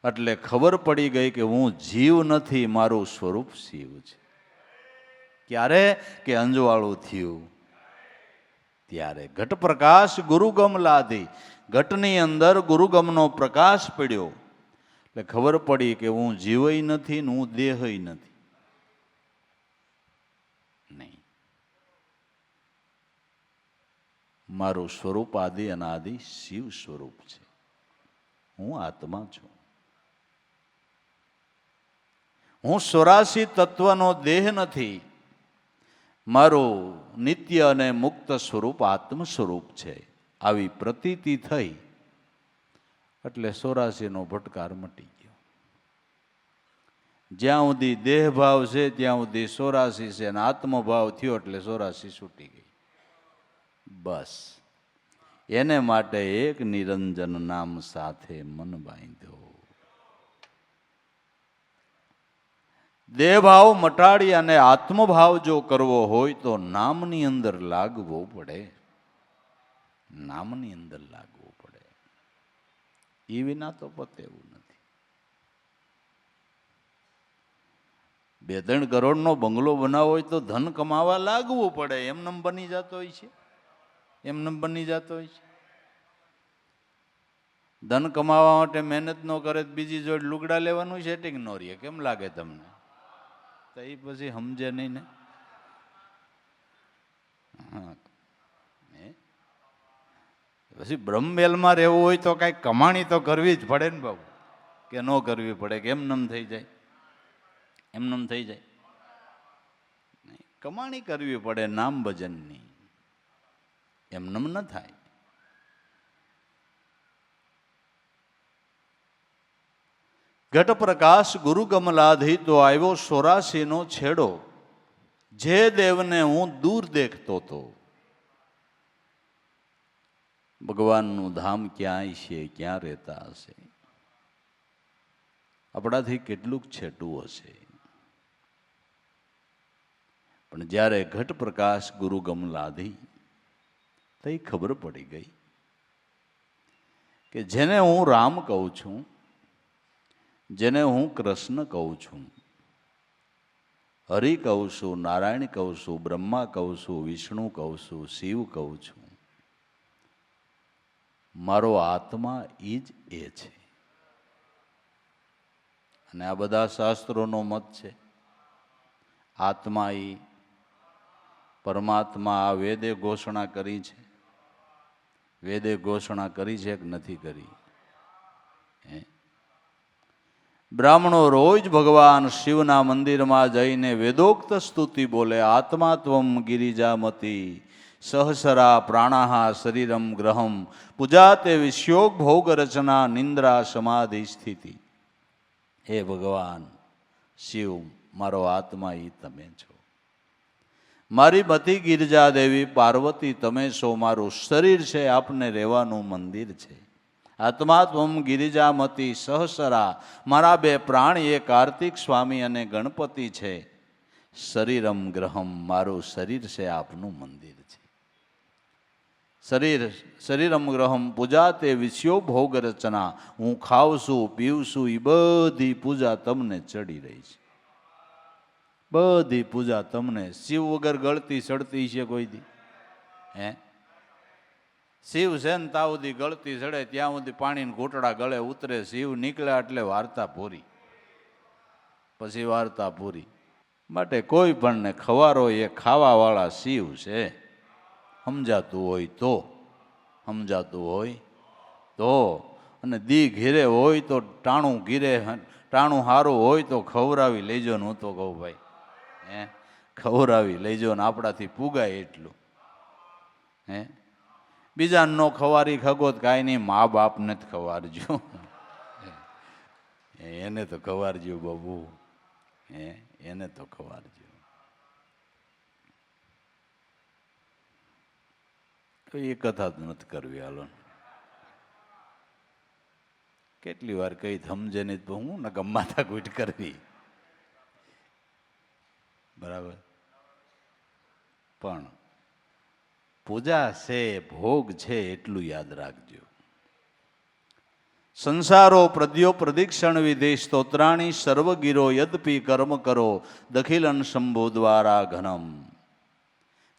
એટલે ખબર પડી ગઈ કે હું જીવ નથી, મારું સ્વરૂપ શિવ છે. ક્યારે કે અંજવાળું થયું ત્યારે. ઘટ પ્રકાશ ગુરુગમ લાધી, ઘટની અંદર ગુરુગમનો પ્રકાશ પડ્યો એટલે ખબર પડી કે હું જીવય નથી ને હું દેહય નથી. નહીં, મારું સ્વરૂપ આદિ અનાદિ શિવ સ્વરૂપ છે. હું આત્મા છું. હું 84 તત્વનો દેહ નથી. મારું નિત્ય અને મુક્ત સ્વરૂપ આત્મ સ્વરૂપ છે. આવી પ્રતીતિ થઈ એટલે 84નો ભટકાર મટી ગયો. જ્યાં સુધી દેહ ભાવ છે ત્યાં સુધી 84 છે, અને આત્મભાવ થયો એટલે 84 છૂટી ગઈ. બસ એને માટે એક નિરંજન નામ સાથે મન બાંધ્યો. દેહભાવ મટાડી અને આત્મભાવ જો કરવો હોય તો નામની અંદર લાગવો પડે. નામની અંદર લાગવું પડે. એ વિના તો પતે એવું નથી. 2-3 કરોડનો બંગલો બનાવવો હોય તો ધન કમાવા લાગવું પડે. એમનેમ બની જતો હોય છે. એમનેમ બની જતો હોય છે. ધન કમાવા માટે મહેનત ન કરે બીજી જોડે લુગડા લેવાનું સેટિંગ ન રહે. કેમ લાગે તમને? તો એ પછી સમજે નહીં ને. હા, પછી બ્રહ્મમેલમાં રહેવું હોય તો કાંઈક કમાણી તો કરવી જ પડે ને બાબુ. કે ન કરવી પડે કે એમનેમ થઈ જાય? એમનેમ થઈ જાય? કમાણી કરવી પડે નામ ભજનની. એમનેમ ન થાય. ઘટ પ્રકાશ ગુરુ ગમલાધી તો આવ્યો 84નો છેડો, જે દેવને હું દૂર દેખતો હતો. ભગવાનનું ધામ ક્યાંય છે, ક્યાં રહેતા હશે? આપણાથી કેટલુંક છેટું હશે. પણ જ્યારે ઘટ પ્રકાશ ગુરુ ગમલાધી તો એ ખબર પડી ગઈ કે જેને હું રામ કહું છું, જેને હું કૃષ્ણ કહું છું, હરિ કહું છું, નારાયણ કહું છું, બ્રહ્મા કહું છું, વિષ્ણુ કહું છું, શિવ કહું છું, મારો આત્મા એ જ એ છે. અને આ બધા શાસ્ત્રોનો મત છે. આત્મા એ પરમાત્મા. આ વેદે ઘોષણા કરી છે. વેદે ઘોષણા કરી છે કે નથી કરી? બ્રાહ્મણો રોજ ભગવાન શિવના મંદિરમાં જઈને વેદોક્ત સ્તુતિ બોલે. આત્મા ત્વમ ગિરિજામતી સહસરા પ્રાણાહા શરીરમ ગ્રહમ પૂજાતે વિશ્યોગ ભોગ રચના નિંદ્રા સમાધિ સ્થિતિ. હે ભગવાન શિવ, મારો આત્મા એ તમે છો. મારી મતી ગિરજા દેવી પાર્વતી તમે છો. મારું શરીર છે આપને રહેવાનું મંદિર છે. આત્મા ત્વમ ગિરિજામતી સહસરા, મારા બે પ્રાણ એ કાર્તિક સ્વામી અને ગણપતિ છે. શરીરમ ગ્રહમ, મારું શરીર છે આપનું મંદિર છે. શરીરમ ગ્રહમ પૂજા તે વિષયો ભોગ રચના. હું ખાઉં છું પીવું છું એ બધી પૂજા તમને ચડી રહી છે. બધી પૂજા તમને. શિવ વગર ગળતી ચડતી છે કોઈ દી? હે? શિવ છે ને ત્યાં સુધી ગળતી ચડે ત્યાં સુધી પાણીના ઘૂંટડા ગળે ઉતરે. શિવ નીકળ્યા એટલે વાર્તા પૂરી, પછી વાર્તા પૂરી. માટે કોઈ પણ ને ખવારો એ ખાવાવાળા શિવ છે. સમજાતું હોય તો, સમજાતું હોય તો. અને દી ઘીરે હોય તો ટાણું ઘીરે, ટાણું સારું હોય તો ખવરાવી લેજો ને. હું તો કહું ભાઈ, હે, ખવરાવી લેજો ને, આપણાથી પુગાય એટલું. હે, બીજા નો ખવારી ખગો તો કાંઈ નહીં, મા બાપને જ ખવારજો. એને તો ખવારજો બાબુ, હે, એને તો ખવારજો. એ કથા જ નથી કરવી. હાલો, કેટલી વાર કઈ સમજે નહીં તો હું ને ગમાતા કૂટ કરવી. બરાબર. પણ પૂજા છે, ભોગ છે, એટલું યાદ રાખજો. સંસારો પ્રદ્યો પ્રદિક્ષણ વિધિ સ્તોત્રાણી સર્વગીરો યદપી કર્મ કરો દખિલન શંભો દ્વારા ઘનમ.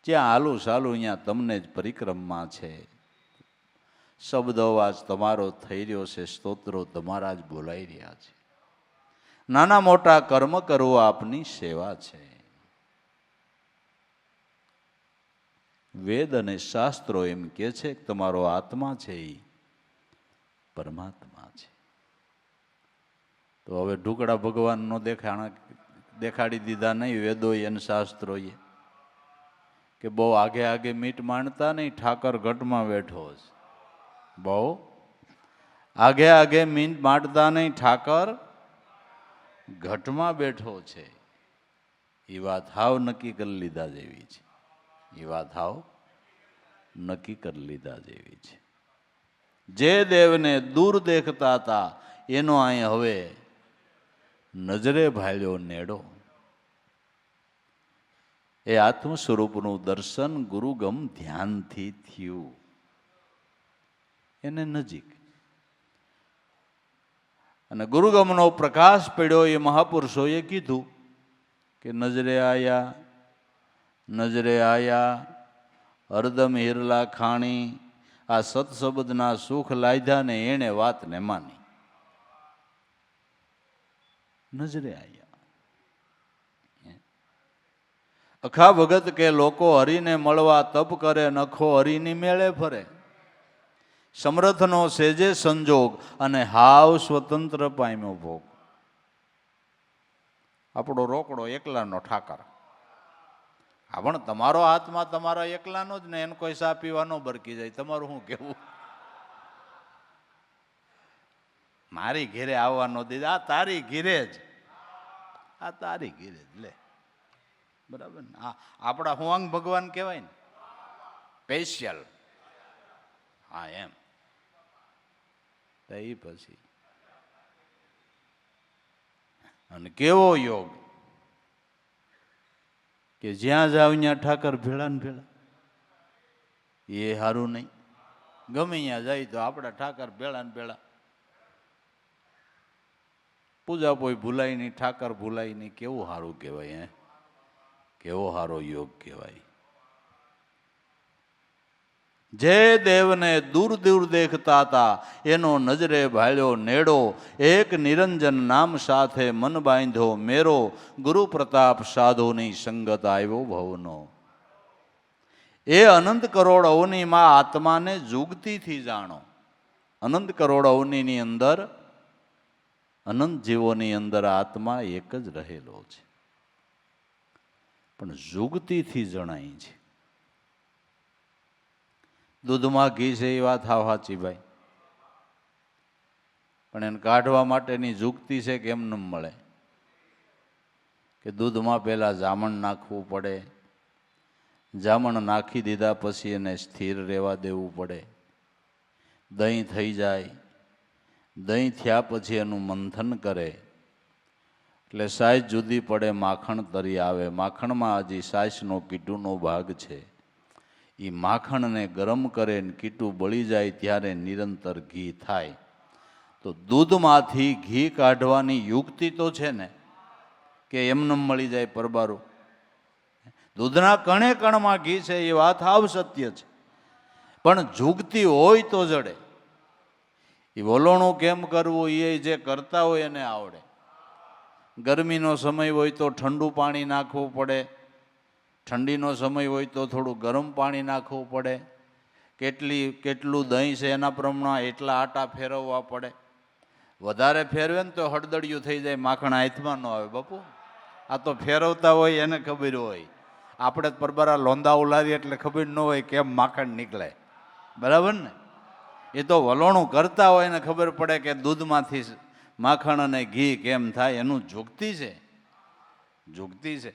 જ્યાં હાલું સાલું અહીંયા તમને જ પરિક્રમા છે. શબ્દ અવાજ તમારો થઈ રહ્યો છે, સ્તોત્રો તમારા જ બોલાઈ રહ્યા છે. નાના મોટા કર્મ કરવો આપની સેવા છે. વેદ અને શાસ્ત્રો એમ કે છે કે તમારો આત્મા છે એ પરમાત્મા છે. તો હવે ઢુકડા ભગવાનનો દેખાડી દીધા નહીં વેદોએ અને શાસ્ત્રોએ, કે બહુ આગે આગે મીટ માંડતા નહીં, ઠાકર ઘટમાં બેઠો છે. બહુ આગે આગે મીટ માંડતા નહીં, ઠાકર ઘટમાં બેઠો છે. એ વાત હાવ નક્કી કરી લીધા જેવી છે. એ વાત હાવ નક્કી કરી લીધા જેવી છે. જે દેવને દૂર દેખતા હતા એનો અહીં હવે નજરે ભાળ્યો નેડો. એ આત્મ સ્વરૂપનું દર્શન ગુરુગમ ધ્યાનથી થયું. એને નજીક અને ગુરુગમનો પ્રકાશ પડ્યો. એ મહાપુરુષોએ કીધું કે નજરે આયા, નજરે આયા, હરદમ હિરલા ખાણી. આ સત્સબદના સુખ લાયધા ને એણે વાત ને માની. નજરે આયા. અખા ભગત કે લોકો હરીને મળવા તપ કરે, નખો હરીની મેળે ફરે. સમર્થનો સેજે સંજોગ અને હાવ સ્વતંત્ર પામ્યો ભોગ. આપણો રોકડો એકલાનો ઠાકર. હા, પણ તમારો આત્મા તમારા એકલાનો જ ને, એને કોઈ સા પીવાનો બરકી જાય. તમારું શું કેવું? મારી ઘેરે આવવાનો દીધા, આ તારી ઘેરે જ, આ તારી ઘેરે જ લે. બરાબર ને? આપણા હુંવાંગ ભગવાન કહેવાય ને, સ્પેશિયલ. હા, એમ. તો એ પછી અને કેવો યોગ કે જ્યાં જાવ ત્યાં ઠાકર ભેળા ને ભેળા. એ સારું નહીં. ગમે ત્યાં જાય તો આપણા ઠાકર ભેળા ને ભેળા. પૂજા કોઈ ભૂલાય નહીં, ઠાકર ભૂલાય નહીં. કેવું સારું કહેવાય. હે, કેવો સારો યોગ કહેવાય. જે દેવને દૂર દૂર દેખતા હતા એનો નજરે ભાળ્યો નેડો. એક નિરંજન નામ સાથે મન બાંધ્યો મેરો. ગુરુ પ્રતાપ સાધુની સંગત આવ્યો ભવનો. એ અનંત કરોડ અવનીમાં આત્માને જુગતીથી જાણો. અનંત કરોડ અવનીની અંદર, અનંત જીવોની અંદર આત્મા એક જ રહેલો છે, પણ જુગતીથી જણાય છે. દૂધમાં ઘી છે એ વાત હાવ સાચી ભાઈ, પણ એને કાઢવા માટેની જુક્તિ છે કે એમ ન મળે, કે દૂધમાં પહેલાં જામણ નાખવું પડે, જામણ નાખી દીધા પછી એને સ્થિર રહેવા દેવું પડે, દહીં થઈ જાય, દહીં થયા પછી એનું મંથન કરે એટલે સાઈઝ જુદી પડે, માખણ તરી આવે. માખણમાં હજી સાસનો કીટુનો ભાગ છે, એ માખણને ગરમ કરે ને કીટું બળી જાય ત્યારે નિરંતર ઘી થાય. તો દૂધમાંથી ઘી કાઢવાની યુક્તિ તો છે ને, કે એમને મળી જાય પરબારું. દૂધના કણે કણમાં ઘી છે એ વાત હાવ સત્ય છે, પણ જુગતી હોય તો જડે. એ વલોણું કેમ કરવું એ જે કરતા હોય એને આવડે. ગરમીનો સમય હોય તો ઠંડુ પાણી નાખવું પડે, ઠંડીનો સમય હોય તો થોડું ગરમ પાણી નાખવું પડે, કેટલું દહીં છે એના પ્રમાણે એટલા આટા ફેરવવા પડે. વધારે ફેરવે ને તો હળદડિયું થઈ જાય, માખણ હાથમાં ન આવે બાપુ. આ તો ફેરવતા હોય એને ખબર હોય, આપણે પરબારા લોંદા ઉલારીએ એટલે ખબર ન હોય કેમ માખણ નીકળે, બરાબર ને? એ તો વલોણું કરતા હોય એને ખબર પડે કે દૂધમાંથી માખણ અને ઘી કેમ થાય, એનું જુક્તિ છે, જુક્તિ છે.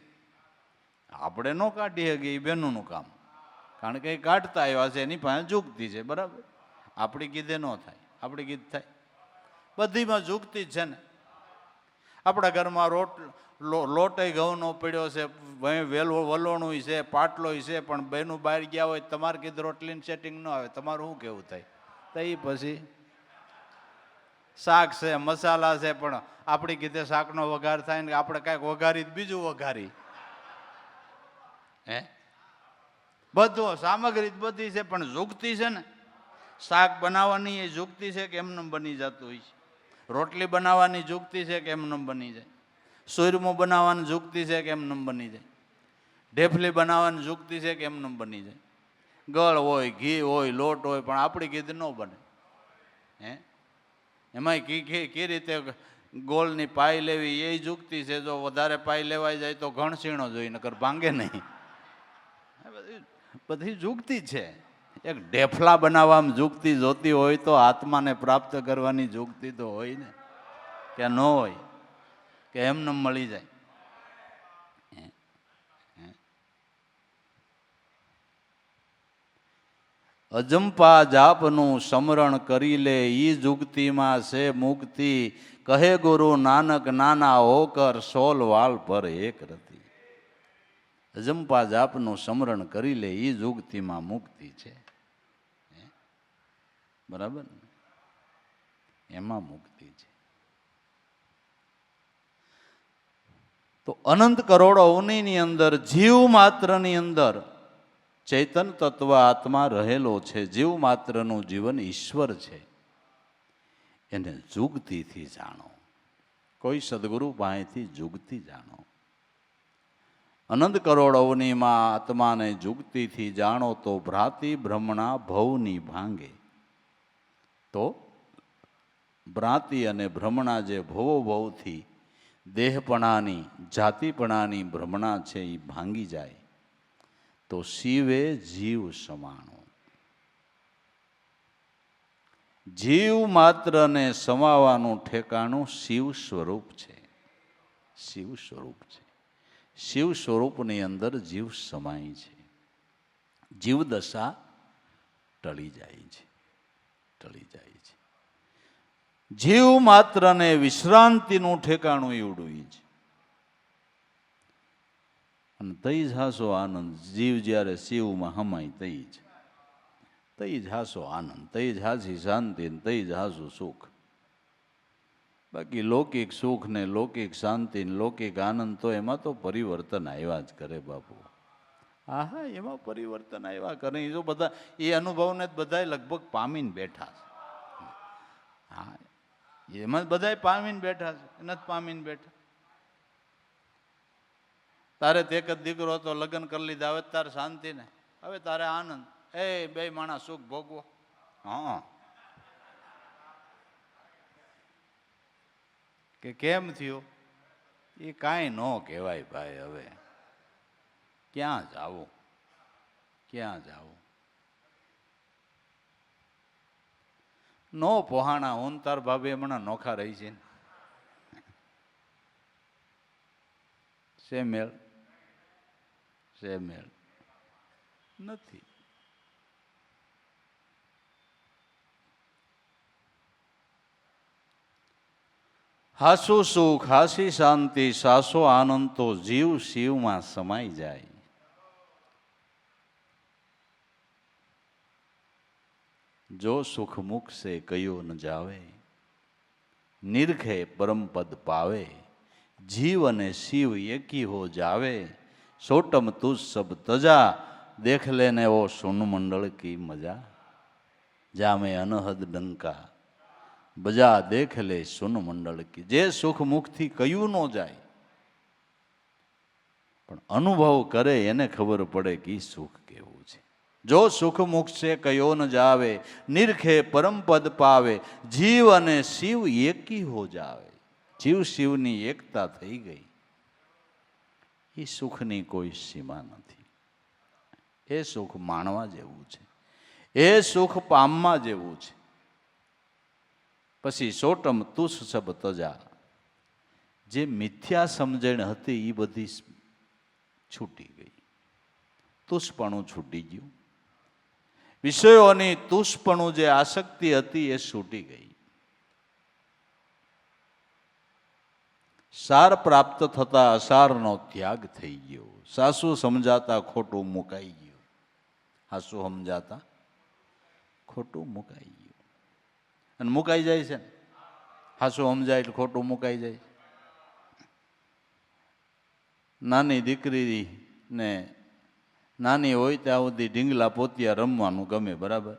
આપણે ન કાઢી શકીએ એ બેનોનું કામ, કારણ કે એ કાઢતા આવ્યા છે એની પાસે જુક્તિ છે, બરાબર? આપણી કીધે ન થાય, આપણી કીધ થાય. બધીમાં જુક્તિ જ છે ને. આપણા ઘરમાં લોટય ઘઉંનો પડ્યો છે, વલોણું છે, પાટલો છે, પણ બેનું બહાર ગયા હોય તમારે કીધું રોટલીનું સેટિંગ ન આવે, તમારું શું કેવું થાય? તો એ પછી શાક છે, મસાલા છે, પણ આપણી કીધે શાકનો વઘાર થાય ને આપણે કાંઈક વઘારી બીજું વઘારી, હે? બધું સામગ્રી બધી છે પણ જુક્તિ છે ને. શાક બનાવવાની એ જુક્તિ છે કે એમને બની જતું હોય છે. રોટલી બનાવવાની જુક્તિ છે કે એમને બની જાય. સુરમું બનાવવાની જુક્તિ છે કે એમને બની જાય. ઢેફલી બનાવવાની જુક્તિ છે કે એમને બની જાય. ગળ હોય, ઘી હોય, લોટ હોય, પણ આપણી કીધી ન બને, હે? એમાંય કી રીતે ગોળની પાઈ લેવી એ જુક્તિ છે. જો વધારે પાઈ લેવાઈ જાય તો ઘણસીણો જોઈએ, નકર ભાંગે નહીં. બધી જુક્તિ છે. એક ઢેફલા બનાવવામાં જુક્તિ જોતી હોય તો આત્માને પ્રાપ્ત કરવાની જુક્તિ તો હોય ને, કે ન હોય? કે એમને મળી જાય? અજંપા જાપનું સ્મરણ કરી લે, ઈ જુગતીમાં છે મુક્તિ. કહે ગુરુ નાનક નાના હોકર, 16 વાલ પર એક રતી. અજંપા જાપનું સ્મરણ કરી લે, ઈ જુગતીમાં મુક્તિ છે, બરાબર? એમાં મુક્તિ છે. તો અનંત કરોડ અવનિની અંદર જીવ માત્રની અંદર ચૈતન તત્વ આત્મા રહેલો છે. જીવ માત્રનું જીવન ઈશ્વર છે. એને જુગતીથી જાણો, કોઈ સદગુરુ પાસેથી જુગતી જાણો. અનંત કરોડ અવનિમાં આત્માને જુગતીથી જાણો તો ભ્રાતિ ભ્રમણા ભવની ભાંગે. તો ભ્રાંતિ અને ભ્રમણા જે ભવો ભવથી દેહપણાની જાતિપણાની ભ્રમણા છે એ ભાંગી જાય તો શિવે જીવ સમાણો. જીવ માત્રને સમાવાનું ઠેકાણું શિવ સ્વરૂપ છે, શિવ સ્વરૂપ છે. શિવ સ્વરૂપની અંદર જીવ સમાય છે. જીવ દશા ટળી જાય છે, ટળી જાય છે. જીવ માત્રને વિશ્રાંતિનું ઠેકાણું એવડું છે. અને તઈ જ હાસો આનંદ. જીવ જ્યારે શિવમાં હમાય તઈ જ હાસો આનંદ, તઈ જ હાસી શાંતિ, તઈ જ હાસું સુખ. બાકી લૌકિક સુખ ને લૌકિક શાંતિ ને લૌકિક આનંદ તો એમાં તો પરિવર્તન આવ્યા જ કરે બાપુ. હા, એમાં પરિવર્તન આવ્યા કરે. જો બધા એ અનુભવને બધા લગભગ પામીને બેઠા છે. હા, એમાં બધા પામીને બેઠા છે, નથી પામીને બેઠા. તારે તે એક જ દીકરો હતો, લગ્ન કરી લીધા, હવે તારે શાંતિ ને, હવે તારે આનંદ. એ બે માણસ સુખ ભોગવો. હા, કે કેમ થયું એ કાંઈ ન કહેવાય ભાઈ. હવે ક્યાં જાવું, ક્યાં જાવું? નો પોહાણા હું ને તાર ભાભી હમણાં નોખા રહી છે શે મેળ નથી. હાસું સુખ, હાસી શાંતિ, સાસો આનંદ તો જીવ શિવમાં સમાઈ જાય. જો સુખ મુખ સે કયો ન જાવે, નિરખે પરમપદ પાવે. જીવ અને શિવ એકી હો જાવે, સોટમ તુજ સબ તજા. દેખ લેને વો સુન મંડળ કી મજા, જામે અનહદ ડંકા બજા. દેખ લે સુન મંડળ કી. જે સુખ મુખથી કયું ન જાય પણ અનુભવ કરે એને ખબર પડે કે સુખ કેવું છે. જો સુખ મુખ છે કયો ન જાવે, નિરખે પરમપદ પાવે. જીવ અને શિવ એકી હો જાવે. જીવ શિવની એકતા થઈ ગઈ, એ સુખની કોઈ સીમા નથી. એ સુખ માણવા જેવું છે, એ સુખ પામવા જેવું છે. પછી સોટમ તુસ સબ તજા. જે મિથ્યા સમજણ હતી એ બધી છૂટી ગઈ, તુષપણું છૂટી ગયું. વિષયોની તુષપણું જે આસક્તિ હતી એ છૂટી ગઈ. સાર પ્રાપ્ત થતા અસારનો ત્યાગ થઈ ગયો. સાસુ સમજાતા ખોટું મુકાઈ ગયું. હાસુ સમજાતા ખોટું મુકાઈ ગયું. અને મુકાઈ જાય છે ને, હાસુ સમજાય એટલે ખોટું મુકાઈ જાય. નાની દીકરી ને નાની હોય ત્યાં સુધી ઢીંગલા પોતિયા રમવાનું ગમે, બરાબર.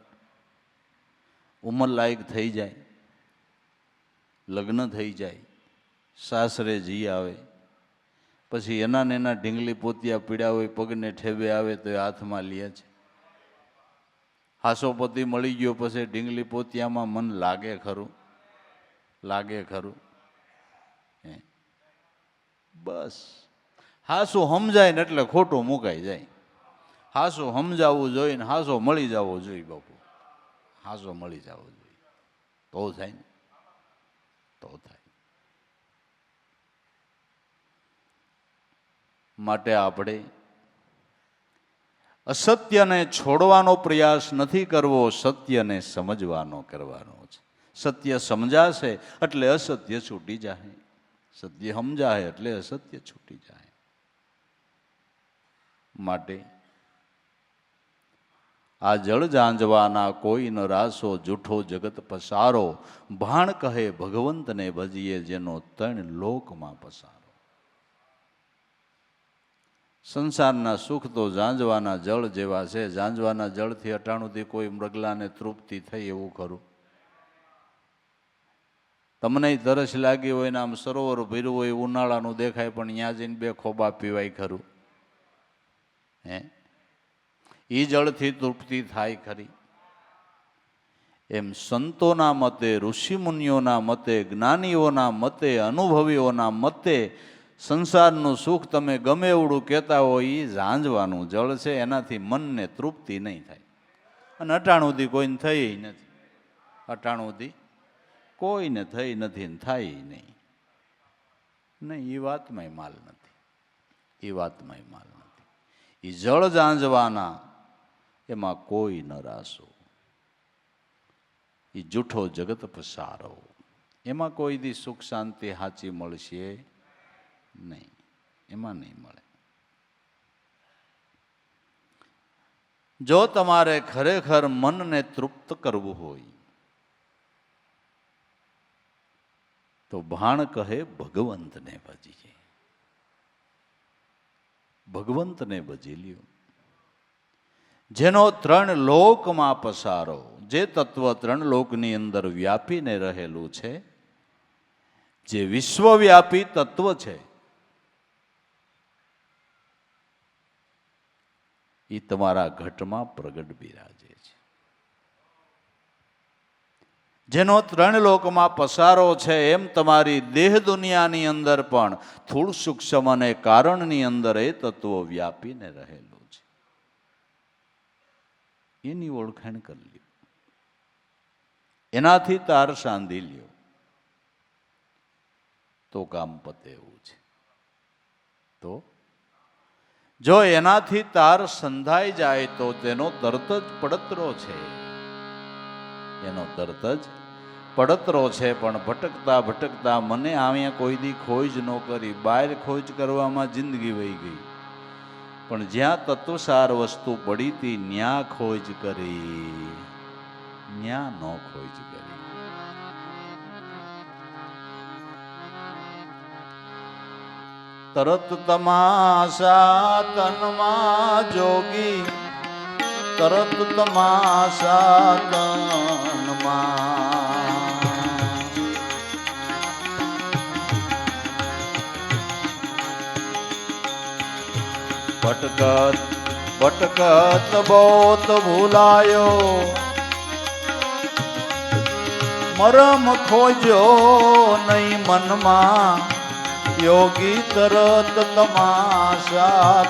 ઉંમર લાયક થઈ જાય, લગ્ન થઈ જાય, સાસરે જી આવે, પછી એના ને એના ઢીંગલી પોતિયા પીડ્યા હોય, પગને ઠેબે આવે તો એ હાથમાં લે છે. હાસો પોતી મળી ગયો પછી ઢીંગલી પોતિયામાં મન લાગે ખરું? લાગે ખરું? બસ હાસું સમજાય ને એટલે ખોટું મુકાઈ જાય. હાસો સમજાવવું જોઈએ ને હાસો મળી જવો જોઈએ. બાપુ હાસો મળી જવો જોઈએ તો થાય ને, તો થાય. માટે આપણે અસત્યને છોડવાનો પ્રયાસ નથી કરવો, સત્યને સમજવાનો કરવાનો છે. સત્ય સમજાશે એટલે અસત્ય છૂટી જાય, સત્ય સમજાય એટલે અસત્ય છૂટી જાય. માટે આ જળ જાંજવાના કોઈ ન રાસો, જૂઠો જગત પસારો. ભાણ કહે ભગવંતને ભજીએ, જેનો ત્રણ લોકમાં પસારો. સંસારના સુખ તો જાંજવાના જળ જેવા છે. જાંજવાના જળથી અટાણુંથી કોઈ મૃગલાને તૃપ્તિ થઈ એવું ખરું? તમને તરસ લાગી હોય ને આમ સરોવર ભર્યું હોય, ઉનાળાનું દેખાય, પણ ત્યાં જઈને બે ખોબા પીવાય ખરું? હે, એ જળથી તૃપ્તિ થાય ખરી? એમ સંતોના મતે, ઋષિમુનિઓના મતે, જ્ઞાનીઓના મતે, અનુભવીઓના મતે સંસારનું સુખ તમે ગમે એવડું કહેતા હોય, એ ઝાંઝવાનું જળ છે. એનાથી મનને તૃપ્તિ નહીં થાય. અને અટાણુંથી કોઈને થઈ નથી, અટાણુંથી કોઈને થઈ નથી ને થાય નહીં. નહીં, એ વાતમાંય માલ નથી, એ વાતમાંય માલ નથી. એ જળ ઝાંઝવાના એમાં કોઈ ન રાસો. એ જૂઠો જગત પસારો, એમાં કોઈ દી સુખ શાંતિ સાચી મળશે નહીં, એમાં નહીં મળે. જો તમારે ખરેખર મનને તૃપ્ત કરવું હોય તો ભાણ કહે ભગવંતને ભજીએ. ભગવંતને ભજી લ્યો, જેનો ત્રણ લોકમાં પસારો. જે તત્વ ત્રણ લોકની અંદર વ્યાપીને રહેલું છે, જે વિશ્વવ્યાપી તત્વ છે, એ તમારા ઘટમાં પ્રગટ બિરાજે છે. જેનો ત્રણ લોકમાં પસારો છે, એમ તમારી દેહ દુનિયાની અંદર પણ થોડું સૂક્ષ્મ અને કારણની અંદર એ તત્વો વ્યાપીને રહેલું છે. એની ઓળખાણ કરી લ્યો. એનાથી તાર સાંધી લ્યો તો કામ પતે એવું છે. તો જો એનાથી તાર સંધાઈ જાય તો તેનો તરત જ પડતરો છે, એનો તરત જ પડતરો છે. પણ ભટકતા ભટકતા મને અહીંયા કોઈ દી ખોજ ન કરી, બહાર ખોજ કરવામાં જિંદગી વહી ગઈ, પણ જ્યાં તત્વસાર વસ્તુ પડી હતી ન્યા ખોજ કરી, ન્યા નો ખોજ કરી. તરત તમાશા તનમાં જોગી, તરત તમાશા તનમાં ભટકત ભટકત બોત ભૂલાયો, મરમ ખોજો નહીં મનમાં, યોગી તરત તમાશા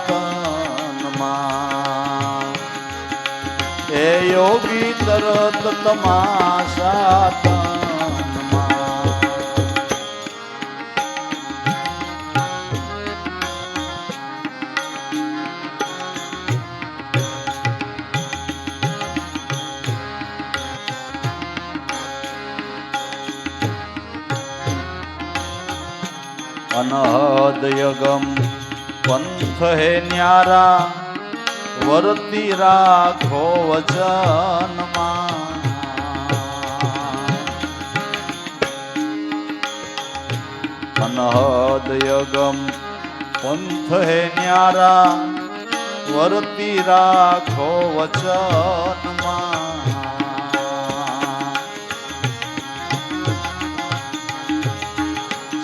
તનમાં, એ યોગી તરત તમાશા તનમાં. અનહદ યગમ પંથ હે ન્યારા, વરતી રાખો વચનમાં. અનહદ યગમ પંથ હે ન્યારા, વરતી રાખો વચનમાં.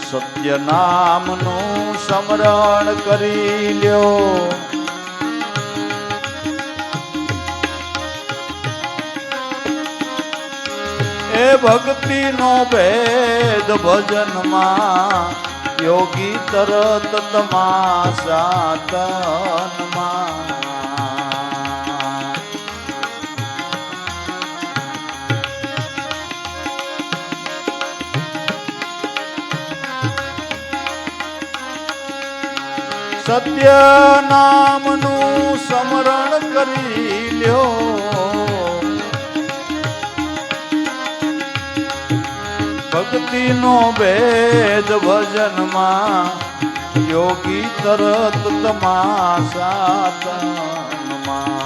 સત્ય નામનું સ્મરણ કરી લ્યો, એ ભક્તિનો ભેદ ભજનમાં, યોગી તરત તમાશા તનમાં. સત્ય નામનું સ્મરણ કરી લ્યો, ભક્તિનો ભેદ ભજનમાં, યોગી તરત તમાશા તનમાં.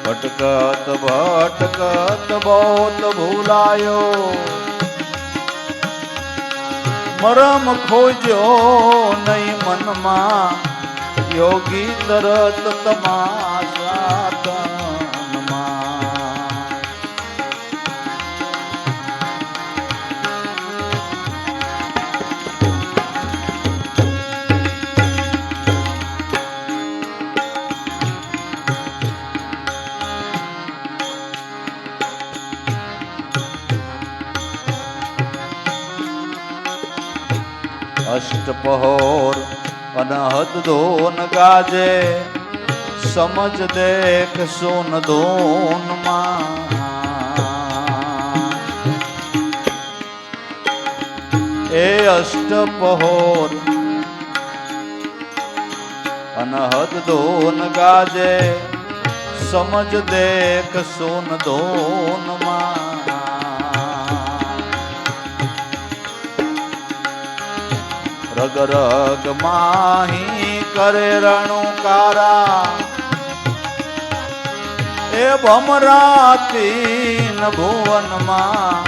ભટકત ભટકત બોત ભૂલાયો, મરમ ખોજો નહીં મનમાં, યોગી તરત તમાશા તનમાં. અષ્ટપહોર અનહદ ધોન ગાજે, સમજ દેખ સોન ધોનમાં. એ અષ્ટપહોર અનહદ ધોન ગાજે, સમજ દેખ સોન ધોનમાં. રગ રગ માહી કરે રણુકારા, એ ભમરાતી ભુવનમાં,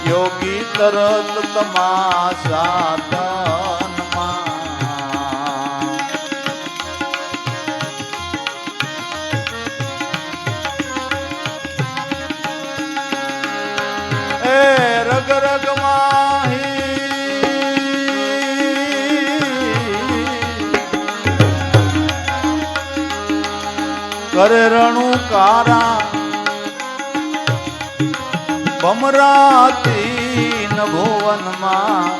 યોગી તરત તમાશા તનમાં. એ રગ રગ માહી કરે રણુકારા, ભમરાતી ભુવનમાં,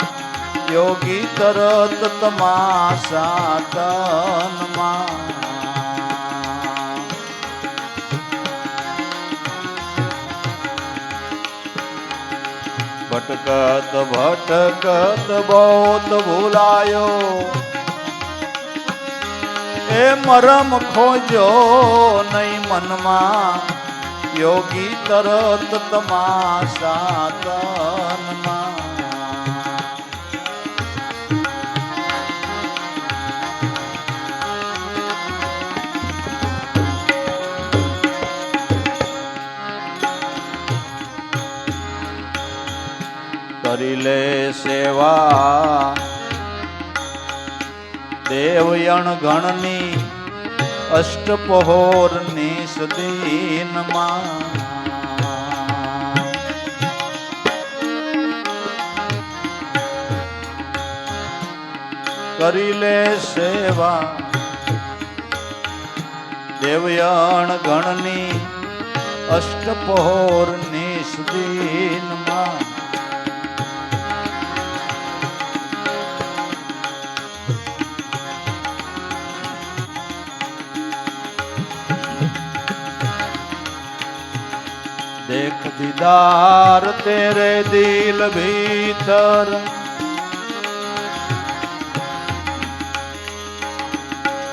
યોગી તરત તમાશા તનમાં. ભટકત ભટકત બહોત ભૂલાયો, એ મરમ ખોજો નહીં મનમાં, યોગી તરત તમાશા તનમાં. કરી લે સેવા દેવયણ ગણની, અષ્ટપહોર નિષદીનમાં. કરી લે સેવા દેવયણ ગણની, અષ્ટપહોર નિષદીનમાં. देख दीदार तेरे दिल भीतर,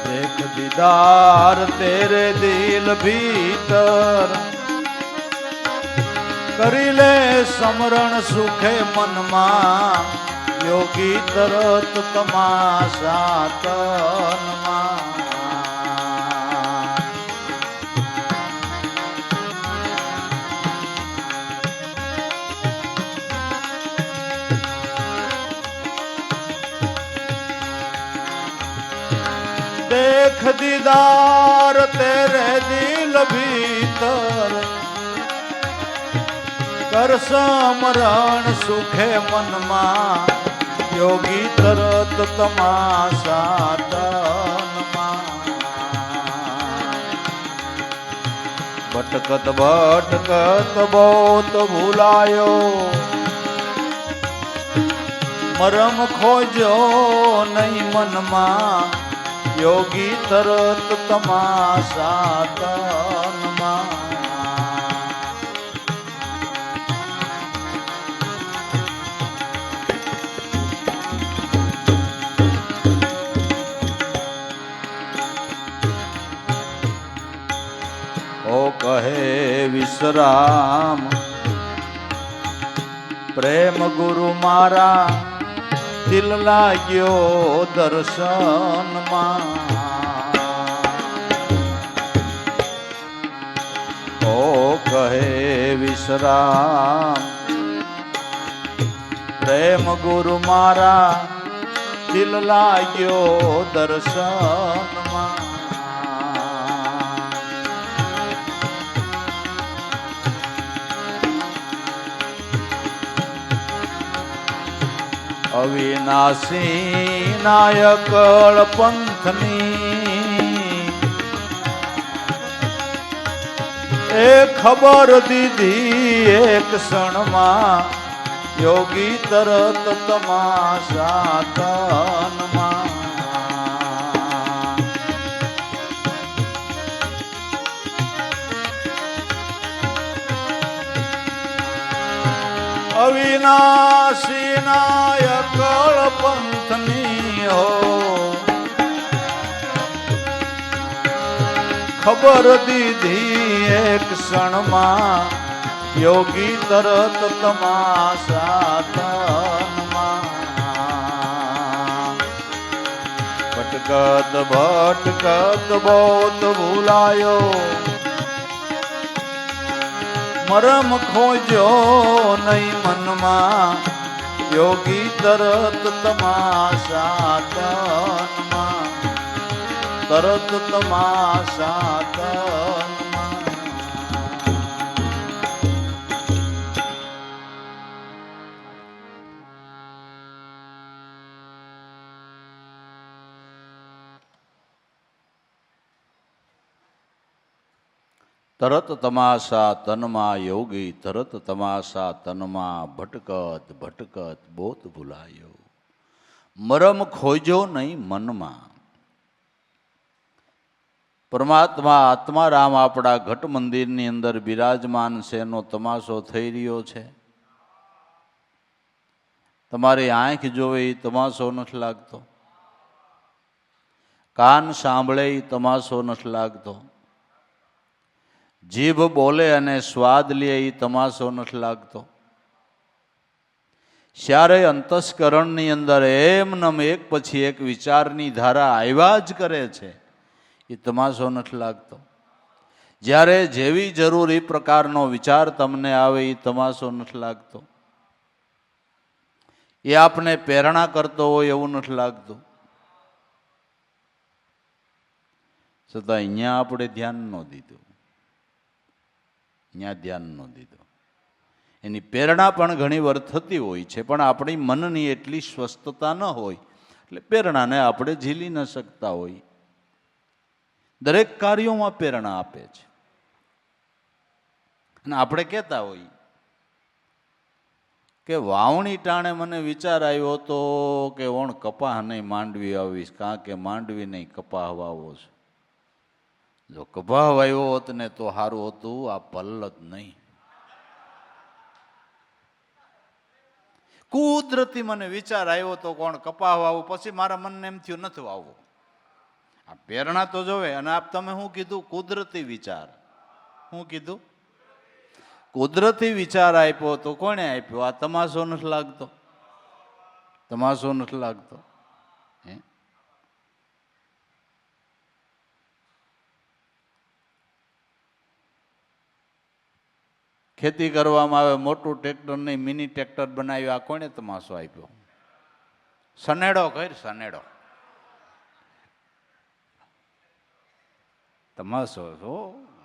देख दीदार तेरे दिल भीतर, करी ले समरण सुखे मनमा, योगी तरत तमाशा तनमा. देख दीदार तेरे दिल भीतर, कर समरण सुखे मनमा, योगी तरत तमाशा तनमा. भटकत भटकत बहुत भूलायो, मरम खोजो नहीं मनमा, योगी तरत तमाशा तनमा. ओ कहे विश्राम प्रेम गुरु मारा, दिल लाग्यो दर्शનમાં. ઓ કહે વિશ્રામ પ્રેમ ગુરુ મારા, દિલ लाग्યો દર્શનમાં. અવિનાશી નાયકળ પંથની, એ ખબર દીધી એક ક્ષણમાં, યોગી તરત તમાશા તનમાં. અવિનાશી નાયકળ પંથની હો, ખબર દીધી એક ક્ષણમાં, યોગી તરત તમાશા તનમાં. ભટકત ભટકત બહોત ભૂલાયો, મરમ ખોજો નહીં મનમાં, યોગી તરત તમાશા તનમાં. તરત તમાશા તનમાં. તરત તમાશા તનમાં યોગી, તરત તમાશા તનમાં. ભટકત ભટકત બોત ભૂલાયો, મરમ ખોજો નહીં મનમાં. પરમાત્મા આત્મારામ આપણા ઘટ મંદિરની અંદર બિરાજમાન છે, એનો તમાશો થઈ રહ્યો છે. તમારી આંખ જોવે એ તમાશો નથી લાગતો, કાન સાંભળે એ તમાશો નથી લાગતો, જીભ બોલે અને સ્વાદ લે એ તમાશો નથી લાગતો. જ્યારે અંતસ્કરણની અંદર એમનેમ એક પછી એક વિચારની ધારા આવ્યા જ કરે છે, એ તમાશો નથી લાગતો. જ્યારે જેવી જરૂર એ પ્રકારનો વિચાર તમને આવે એ તમાશો નથી લાગતો. એ આપને પ્રેરણા કરતો હોય એવું નથી લાગતું. છતાં અહીંયા આપણે ધ્યાન ન દીધું, અહીંયા ધ્યાન ન દીધું. એની પ્રેરણા પણ ઘણી વાર થતી હોય છે, પણ આપણી મનની એટલી સ્વસ્થતા ન હોય એટલે પ્રેરણાને આપણે ઝીલી ન શકતા હોય. દરેક કાર્યોમાં પ્રેરણા આપે છે. અને આપણે કહેતા હોઈએ કે વાવણી ટાણે મને વિચાર આવ્યો હતો કે ઓણ કપાહ નહીં માંડવી આવીશ, કાં કે માંડવી નહીં કપાહ વાવો છે. જો કપાહ વાવ્યો હોત ને તો સારું હતું, આ પલ્લત નહીં. કુદરતી મને વિચાર આવ્યો તો કોણ કપાહ વાવું, પછી મારા મનને એમ થયું નથી વાવવો. આ પ્રેરણા તો જોવે. અને આપ તમે શું કીધું? કુદરતી વિચાર. શું કીધું? કુદરતી વિચાર આપ્યો તો કોણે આપ્યો? આ તમાશો નથી લાગતો? તમાશો નથી લાગતો? ખેતી કરવામાં આવે, મોટું ટ્રેક્ટર નહીં મિની ટ્રેક્ટર બનાવ્યું, આ કોણે તમાશો આપ્યો? સનેડો કર, સનેડો તમાશો છો.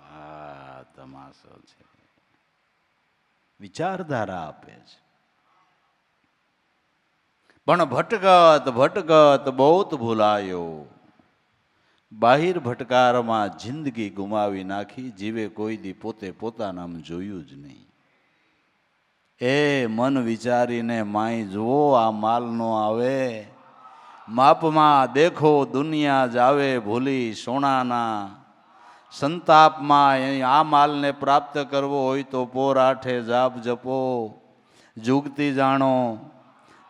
હા, તમાશો છે. વિચારધારા આપે છે. પણ ભટકત ભટકત બહુત ભૂલાયો, બાહિર ભટકારમાં જિંદગી ગુમાવી નાખી, જીવે કોઈ દી પોતે પોતાનામાં જોયું જ નહીં. એ મન વિચારીને માય જુઓ, આ માલ નો આવે માપમાં, દેખો દુનિયા જાવે ભૂલી સોનાના સંતાપમાં. આ માલને પ્રાપ્ત કરવો હોય તો પોર આઠે જાપ જપો, જુગતી જાણો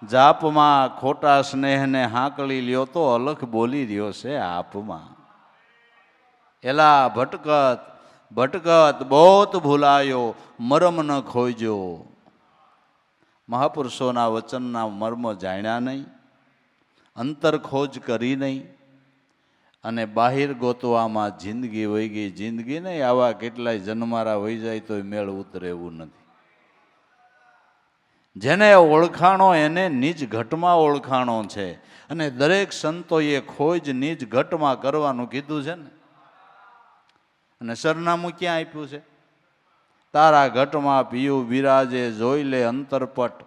જાપમાં, ખોટા સ્નેહને હાંકળી લ્યો તો અલખ બોલી રહ્યો છે આપમાં. એલા ભટકત ભટકત બહુત ભૂલાયો, મરમ ન ખોજો. મહાપુરુષોના વચનના મર્મ જાણ્યા નહીં, અંતર ખોજ કરી નહીં, અને બાહિર ગોતવામાં જિંદગી વહી ગઈ. જિંદગી નહીં, આવા કેટલાય જન્મારા વહી જાય તો મેળ ઉતરે એવું નથી. જેને ઓળખાણો એને નિજ ઘટમાં ઓળખાણો છે. અને દરેક સંતોએ ખોજ નિજ ઘટમાં કરવાનું કીધું છે ને. અને સરનામું ક્યાં આપ્યું છે? તારા ઘટમાં પીયું બિરાજે, જોઈ લે અંતરપટ,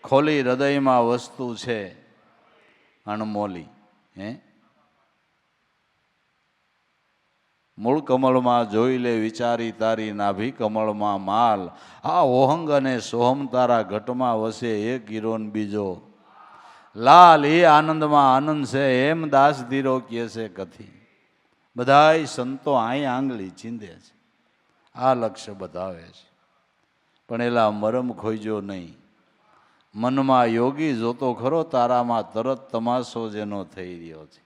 ખોલી હૃદયમાં વસ્તુ છે અણમોલી. મૂળ કમળમાં જોઈ લે વિચારી, તારી નાભી કમળમાં માલ. આ ઓહંગ અને સોહમ તારા ઘટમાં વસે, એક હીરોન બીજો લાલ. એ આનંદમાં આનંદ છે, એમ દાસ ધીરો કહે છે કથી. બધાય સંતો અહીં આંગળી ચીંધે છે, આ લક્ષ્ય બતાવે છે. પણ એલા મરમ ખોઈજો નહીં. મનમાં યોગી જોતો ખરો, તારામાં તરત તમાશો જેનો થઈ રહ્યો છે,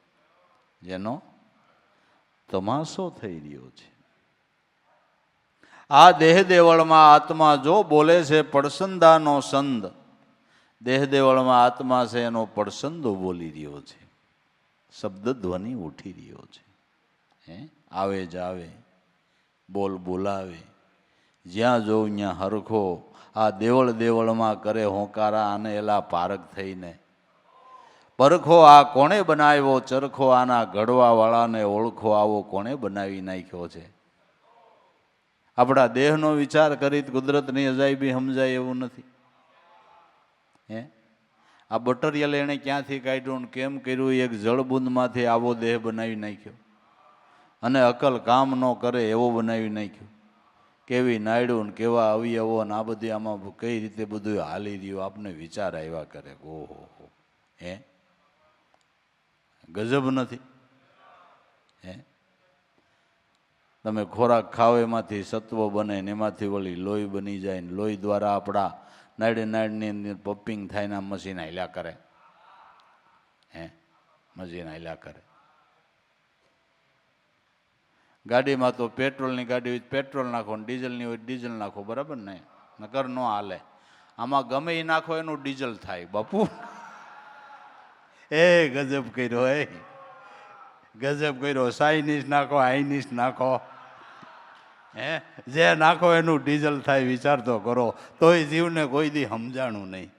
જેનો તમાશો થઈ રહ્યો છે. આ દેહ દેવળમાં આત્મા જો બોલે છે પડસંદાનો સંદ, દેહ દેવળમાં આત્મા છે એનો પડસંદો બોલી રહ્યો છે, શબ્દ ધ્વનિ ઉઠી રહ્યો છે. આવે જ આવે, બોલ બોલાવે, જ્યાં જોઉં ત્યાં હરખો. આ દેવળ દેવળમાં કરે હોંકારા, અને એલા પારક થઈને પરખો. આ કોણે બનાવ્યો ચરખો, આના ઘડવાવાળાને ઓળખો, આવો કોણે બનાવી નાખ્યો છે. આપણા દેહનો વિચાર કરી કુદરતની અજાયબી સમજાય એવું નથી. આ બટરિયલ એણે ક્યાંથી કાઢ્યું ને કેમ કર્યું? એક જળબુંદમાંથી આવો દેહ બનાવી નાખ્યો, અને અકલ કામ ન કરે એવો બનાવી નાખ્યો. કેવી નાયડું ને કેવા અવયવો ને આ બધી આમાં કઈ રીતે બધું હાલી રહ્યું, આપને વિચાર આવ્યા કરે. ઓહો, ગજબ નથી? તમે ખોરાક ખાવ એમાંથી સત્વ બને ને એમાંથી વળી લોહી બની જાય ને લોહી દ્વારા આપણા નાડી અંદર પમ્પિંગ થાય ને મશીન હાલ્યા કરે, હે મશીન હાલ્યા કરે. ગાડીમાં તો પેટ્રોલની ગાડી હોય પેટ્રોલ નાખો ને ડીઝલની હોય ડીઝલ નાખો, બરાબર ને, નકર ન હાલે. આમાં ગમે એ નાખો એનું ડીઝલ થાય બાપુ. એ ગજબ કર્યો, ગજબ કર્યો. સાઈનીસ નાખો આઈનીસ નાખો, હે જે નાખો એનું ડીઝલ થાય. વિચાર તો કરો. તોય જીવને કોઈ દી સમજાણું નહીં,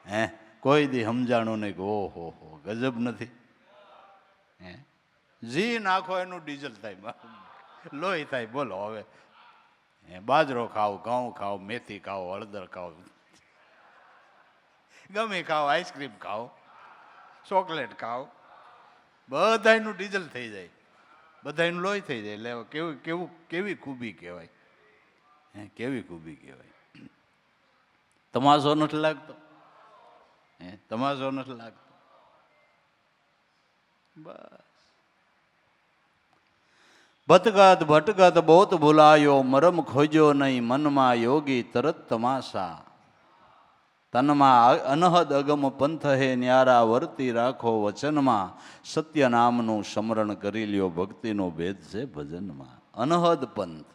હે કોઈ દી સમજાણું નહીં કે ઓહો હો ગજબ નથી. હે જી નાખો એનું ડીઝલ થાય, લોહી થાય. બોલો હવે બાજરો ખાઓ, ઘઉં ખાઓ, મેથી ખાઓ, હળદર ખાઓ, ગમે ખાઓ, આઈસ્ક્રીમ ખાઓ, ચોકલેટ ખાઓ, બધાનું ડીઝલ થઈ જાય, બધાનું લોહી થઈ જાય. એટલે કેવું કેવું કેવી ખૂબી કહેવાય, હે કેવી ખૂબી કહેવાય. તમાશો નથી લાગતો, હે તમાશો નથી લાગતો. બસ ભટકત ભટકત બહુત ભૂલાયો, મરમ ખોજ્યો નહીં મનમાં યોગી તરત તમાશા. તનમાં અનહદ અગમ પંથ હે ન્યારા, વર્તી રાખો વચનમાં, સત્ય નામનું સ્મરણ કરી લ્યો, ભક્તિનો ભેદ છે ભજનમાં. અનહદ પંથ,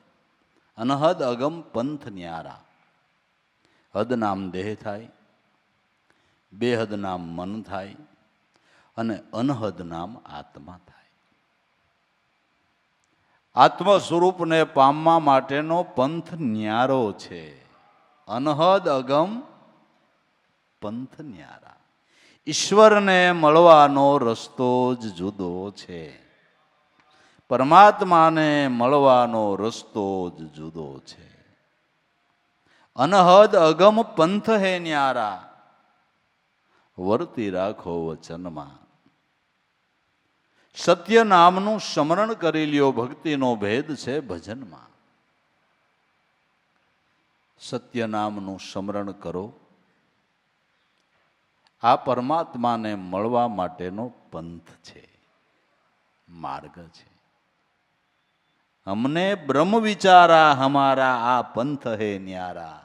અનહદ અગમ પંથ ન્યારા. હદ નામ દેહ થાય, બેહદ નામ મન થાય, અને અનહદ નામ આત્મા થાય. આત્મ સ્વરૂપને પામવા માટેનો પંથ ન્યારો છે. અનહદ અગમ પંથ ન્યારા. ઈશ્વરને મળવાનો રસ્તો જ જુદો છે, પરમાત્માને મળવાનો રસ્તો જ જુદો છે. અનહદ અગમ પંથ હે ન્યારા, વર્તી રાખો વચનમાં, સત્ય નામનું સ્મરણ કરી લ્યો, ભક્તિનો ભેદ છે ભજનમાં. સત્ય નામનું સ્મરણ કરો, આ પરમાત્માને મળવા માટેનો પંથ છે, માર્ગ છે. અમને બ્રહ્મ વિચારા હમારા, આ પંથ હે ન્યારા.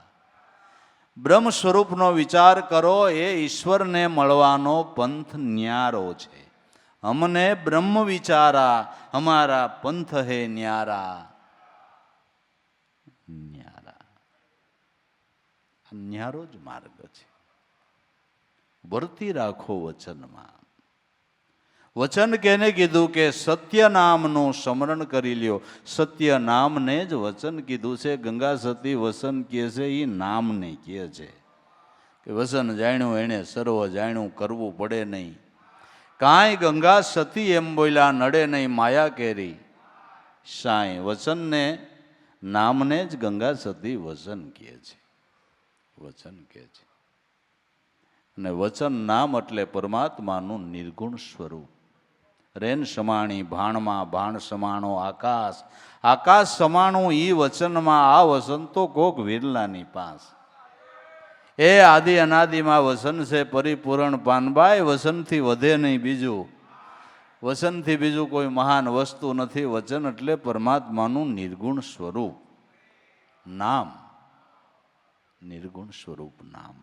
બ્રહ્મ સ્વરૂપનો વિચાર કરો, એ ઈશ્વરને મળવાનો પંથ ન્યારો છે. અમને બ્રહ્મ વિચારા હમારા, પંથ હે ન્યારા. ન્યારા ન્યારો જ માર્ગ છે. વર્તી રાખો વચનમાં. વચન કેને કીધું કે સત્ય નામનું સ્મરણ કરી લ્યો. સત્ય નામને જ વચન કીધું છે. ગંગા સતી વસન કહે છે, એ નામને કહે છે કે વસન જાણ્યું એણે સર્વ જાણ્યું, કરવું પડે નહીં કાંઈ. ગંગા સતી એમ બોલ્યા, નડે નહીં માયા કેરી સાંઈ. વચનને નામને જ ગંગા સતી વચન કહે છે, વચન કહે છે. અને વચન નામ એટલે પરમાત્માનું નિર્ગુણ સ્વરૂપ. રેન સમાણી ભાણમાં, ભાણ સમાણો આકાશ, આકાશ સમાણું ઈ વચનમાં. આ વસન તો કોક વિરલાની પાસ. એ આદિ અનાદિમાં વસન છે પરિપૂર્ણ પાનબાઈ. વસનથી વધે નહીં બીજું, વચનથી બીજું કોઈ મહાન વસ્તુ નથી. વચન એટલે પરમાત્માનું નિર્ગુણ સ્વરૂપ નામ, નિર્ગુણ સ્વરૂપ નામ.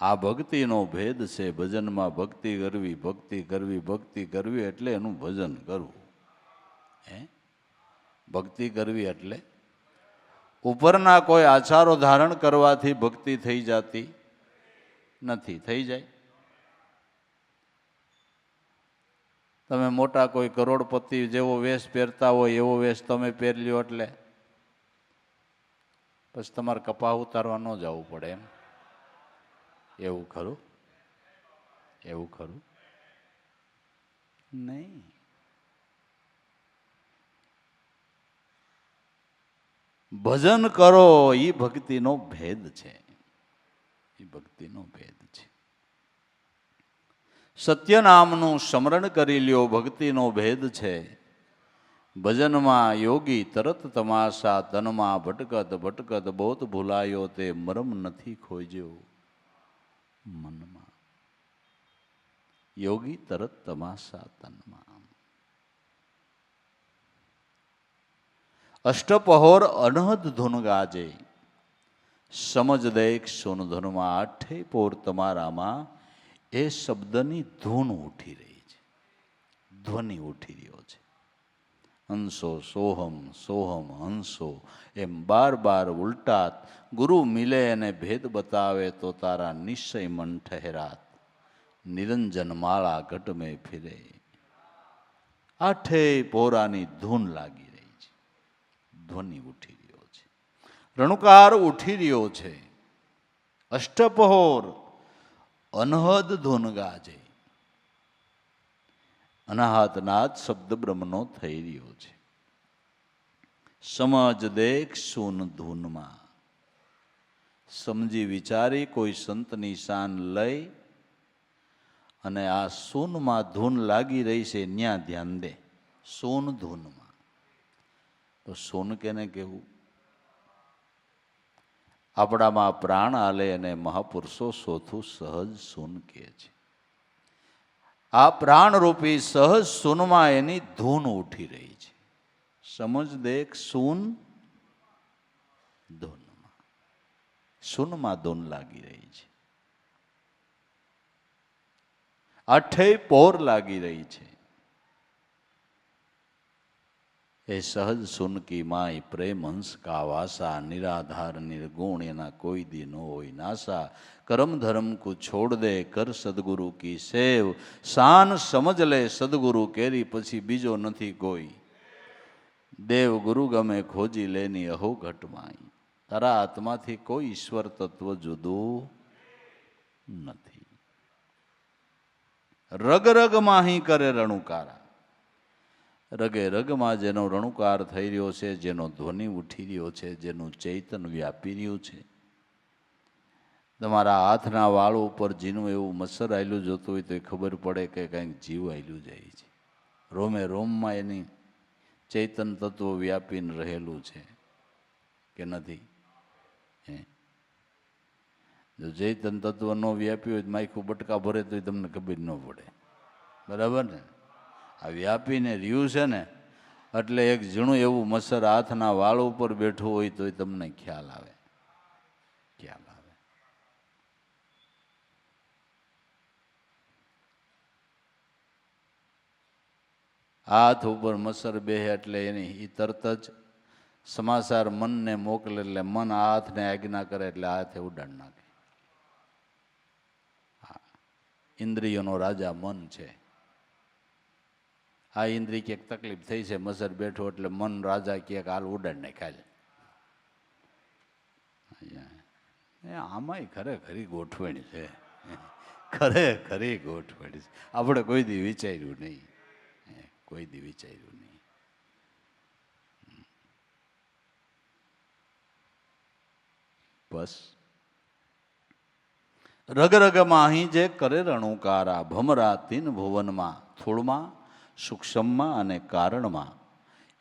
આ ભક્તિનો ભેદ છે. ભજનમાં ભક્તિ કરવી, ભક્તિ કરવી, ભક્તિ કરવી એટલે એનું ભજન કરવું. હે ભક્તિ કરવી એટલે ઉપરના કોઈ આચારો ધારણ કરવાથી ભક્તિ થઈ જતી નથી. થઈ જાય. તમે મોટા કોઈ કરોડપતિ જેવો વેશ પહેરતા હોય એવો વેશ તમે પહેરી લ્યો એટલે પછી તમારે કપા ઉતારવા ન જવું પડે એમ. એવું ખરું? એવું ખરું નહીં. ભજન કરો એ ભક્તિનો ભેદ છે, એ ભક્તિનો ભેદ છે. સત્ય નામનું સ્મરણ કરી લ્યો, ભક્તિનો ભેદ છે. ભજનમાં યોગી તરત તમાશા, તનમાં ભટકત ભટકત બહુત ભૂલાયો, તે મરમ નથી ખોજ્યો મનમાં. યોગી તરત તમાશા તનમાં. અષ્ટપહોર અનહદ ધૂન ગાજે, સમજ દેખ સોનધનમાં આઠે પોર તમારામાં એ શબ્દની ધૂન ઉઠી રહી છે, ધ્વનિ ઉઠી રહ્યો છે. હંસો સોહમ સોહમ હંસો એમ બાર બાર ઉલટાત. ગુરુ મિલે અને ભેદ બતાવે તો તારા નિશ્ચય મન ઠહેરાત. નિરંજન માળા ઘટ મેં ફિરે. આઠે પોરાની ધૂન લાગી રહી છે, ધ્વનિ ઉઠી રહ્યો છે, રણુકાર ઉઠી રહ્યો છે. અષ્ટપહોર અનહદ ધૂન ગાજે. અનાહતનાદ શબ્દ બ્રહ્મનો થઈ રહ્યો છે. સમજ દેખ સૂન ધૂનમાં. સમજી વિચારી કોઈ સંતની શાન લઈ અને આ સૂનમાં ધૂન લાગી રહી છે ન્યા ધ્યાન દે. સૂન ધૂનમાં તો સૂન કેને કહેવું? આપણામાં પ્રાણ આલે અને મહાપુરુષો સોથું સહજ સૂન કહે છે. આ પ્રાણરૂપી સહજ સૂનમાં એની ધૂન ઉઠી રહી છે. સમજ દેખ સૂન ધૂનમાં. સૂનમાં ધૂન લાગી રહી છે. આઠે પોર લાગી રહી છે. એ સહજ સુન કી માય પ્રેમ હંસ કા વાસા. નિરાધાર નિર્ગુણ એના કોઈ દી નો હોય નાસા. કરમ ધર્મ કો છોડ દે કર સદગુરુ કી સેવ. શાન સમજ લે સદગુરુ કેરી પછી બીજો નથી કોઈ. દેવ ગુરુ ગમે ખોજી લેની અહો ઘટમાઈ. તારા આત્માથી કોઈ ઈશ્વર તત્વ જુદું નથી. રગ રગ માહી કરે રણુકારા. રગે રગમાં જેનો રણુકાર થઈ રહ્યો છે, જેનો ધ્વનિ ઉઠી રહ્યો છે, જેનું ચૈતન વ્યાપી રહ્યું છે. તમારા હાથના વાળ ઉપર જીનું એવું મચ્છર આયલું જોતું હોય તો એ ખબર પડે કે કંઈક જીવ આયલું જાય છે. રોમે રોમમાં એની ચૈતન તત્વ વ્યાપીને રહેલું છે કે નથી? જો ચૈતન તત્વ ન વ્યાપી હોય તો માયખું બટકા ભરે તો તમને ખબર ન પડે. બરાબર ને? આ વ્યાપીને રહ્યું છે ને એટલે એક ઝીણું એવું મચ્છર હાથના વાળ ઉપર બેઠું હોય તો તમને ખ્યાલ આવે. ખ્યાલ આવે. હાથ ઉપર મચ્છર બેહે એટલે એની એ તરત જ સમાચાર મનને મોકલે, એટલે મન આ હાથને આજ્ઞા કરે એટલે હાથે ઉડાડ નાખે. ઇન્દ્રિયોનો રાજા મન છે. આ ઇન્દ્રિય ક્યાંક તકલીફ થઈ છે, મચ્છર બેઠો એટલે મન રાજા ક્યાંક હાલ ઉડાડ ને ખાય. આમાંય ખરેખરી ગોઠવણી છે, ખરેખરી ગોઠવણી છે. આપણે કોઈ દી વિચાર્યું નહીં, કોઈ દી વિચાર્યું નહીં. બસ રગ રગમાં અહીં જે કરે રણુકારા. ભમરા તીન ભુવનમાં, થોડમાં, સૂક્ષ્મમાં અને કારણમાં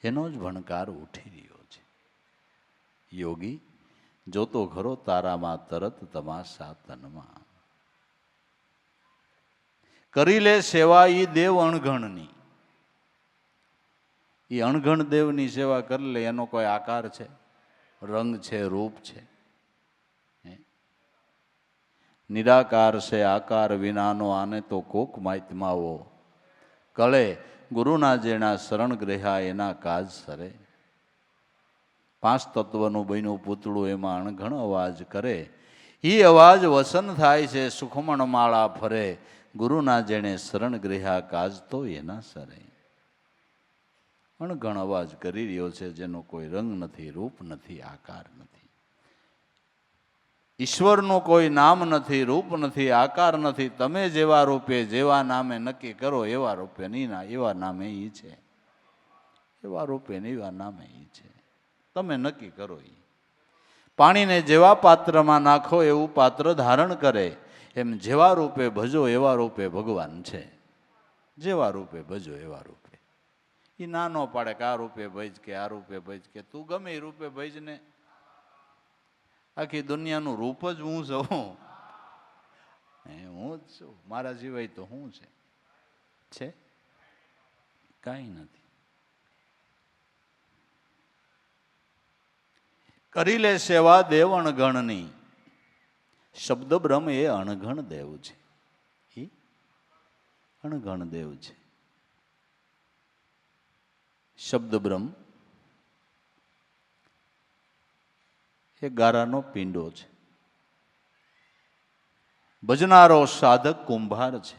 એનો જ ભણકાર ઉઠી રહ્યો છે. યોગી જોતો ખરો તારામાં તરત તમાશા તનમાં. કરી લે સેવા ઈ દેવ અણઘણની. એ અણઘણ દેવની સેવા કરી લે. એનો કોઈ આકાર છે, રંગ છે, રૂપ છે? નિરાકાર છે, આકાર વિનાનો. આને તો કોક માહિતમાવો કળે. ગુરુના જેના શરણ ગ્રહ્યા એના કાજ સરે. પાંચ તત્વનું બન્યું પૂતળું, એમાં અણઘણ અવાજ કરે. એ અવાજ વસન થાય છે, સુખમણ માળા ફરે. ગુરુના જેણે શરણ ગ્રહ્યા કાજ તો એના સરે. અણઘણ અવાજ કરી રહ્યો છે, જેનો કોઈ રંગ નથી, રૂપ નથી, આકાર નથી. ઈશ્વરનું કોઈ નામ નથી, રૂપ નથી, આકાર નથી. તમે જેવા રૂપે જેવા નામે નક્કી કરો એવા રૂપે નહીં, એવા નામે ઈ છે. એવા રૂપે ને એવા નામે ઈ છે. તમે નક્કી કરો. ઈ પાણીને જેવા પાત્રમાં નાખો એવું પાત્ર ધારણ કરે. એમ જેવા રૂપે ભજો એવા રૂપે ભગવાન છે. જેવા રૂપે ભજો એવા રૂપે. એ ના ન પાડે કે આ રૂપે ભજ કે આ રૂપે ભજ કે. તું ગમે એ રૂપે ભજ ને. આખી દુનિયાનું રૂપ જ હું છું. હું જ છું. મારા સિવાય તો હું છે? કાંઈ નથી. કરી લે સેવા દેવ અણગણની. શબ્દ બ્રહ્મ એ અણગણ દેવ છે, એ અણગણ દેવ છે. શબ્દ બ્રહ્મ એ ગારાનો પિંડો છે. ભજનારો સાધક કુંભાર છે.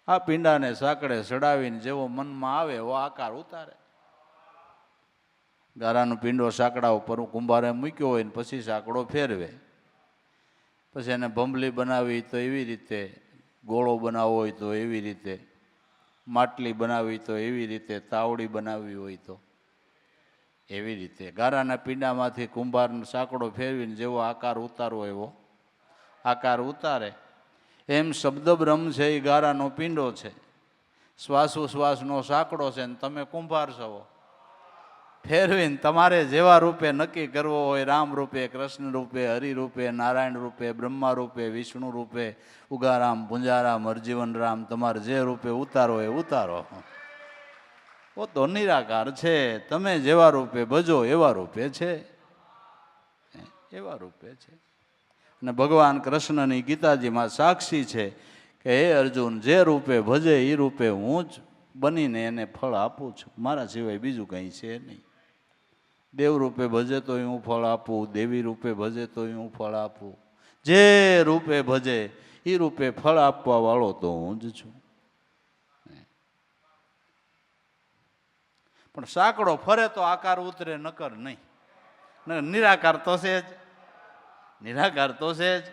આ પિંડાને સાંકળે ચડાવીને જેવો મનમાં આવે એવો આકાર ઉતારે. ગારાનો પિંડો સાંકડા ઉપર કુંભારે મૂક્યો હોય ને પછી સાંકડો ફેરવે. પછી એને ભંભલી બનાવી તો એવી રીતે, ગોળો બનાવવો હોય તો એવી રીતે, માટલી બનાવી તો એવી રીતે, તાવડી બનાવવી હોય તો એવી રીતે. ગારાના પિંડામાંથી કુંભાર સાંકડો ફેરવીને જેવો આકાર ઉતારવો એવો આકાર ઉતારે. એમ શબ્દ બ્રહ્મ છે એ ગારાનો પિંડો છે, શ્વાસોશ્વાસનો સાંકડો છે, ને તમે કુંભાર છો. ફેરવીને તમારે જેવા રૂપે નક્કી કરવો હોય, રામ રૂપે, કૃષ્ણ રૂપે, હરિ રૂપે, નારાયણ રૂપે, બ્રહ્મા રૂપે, વિષ્ણુ રૂપે, ઉગારામ, પુંજારામ, હરજીવન રામ, તમારે જે રૂપે ઉતારો એ ઉતારો. ઓ તો નિરાકાર છે. તમે જેવા રૂપે ભજો એવા રૂપે છે, એવા રૂપે છે. અને ભગવાન કૃષ્ણની ગીતાજીમાં સાક્ષી છે કે હે અર્જુન, જે રૂપે ભજે એ રૂપે હું જ બનીને એને ફળ આપું છું, મારા સિવાય બીજું કંઈ છે નહીં. દેવ રૂપે ભજે તો હું ફળ આપું, દેવી રૂપે ભજે તો હું ફળ આપું. જે રૂપે ભજે એ રૂપે ફળ આપવા વાળો તો હું જ છું. પણ સાંકડો ફરે તો આકાર ઉતરે, નકર નહીં. નિરાકાર તો છે જ, નિરાકાર તો છે જ,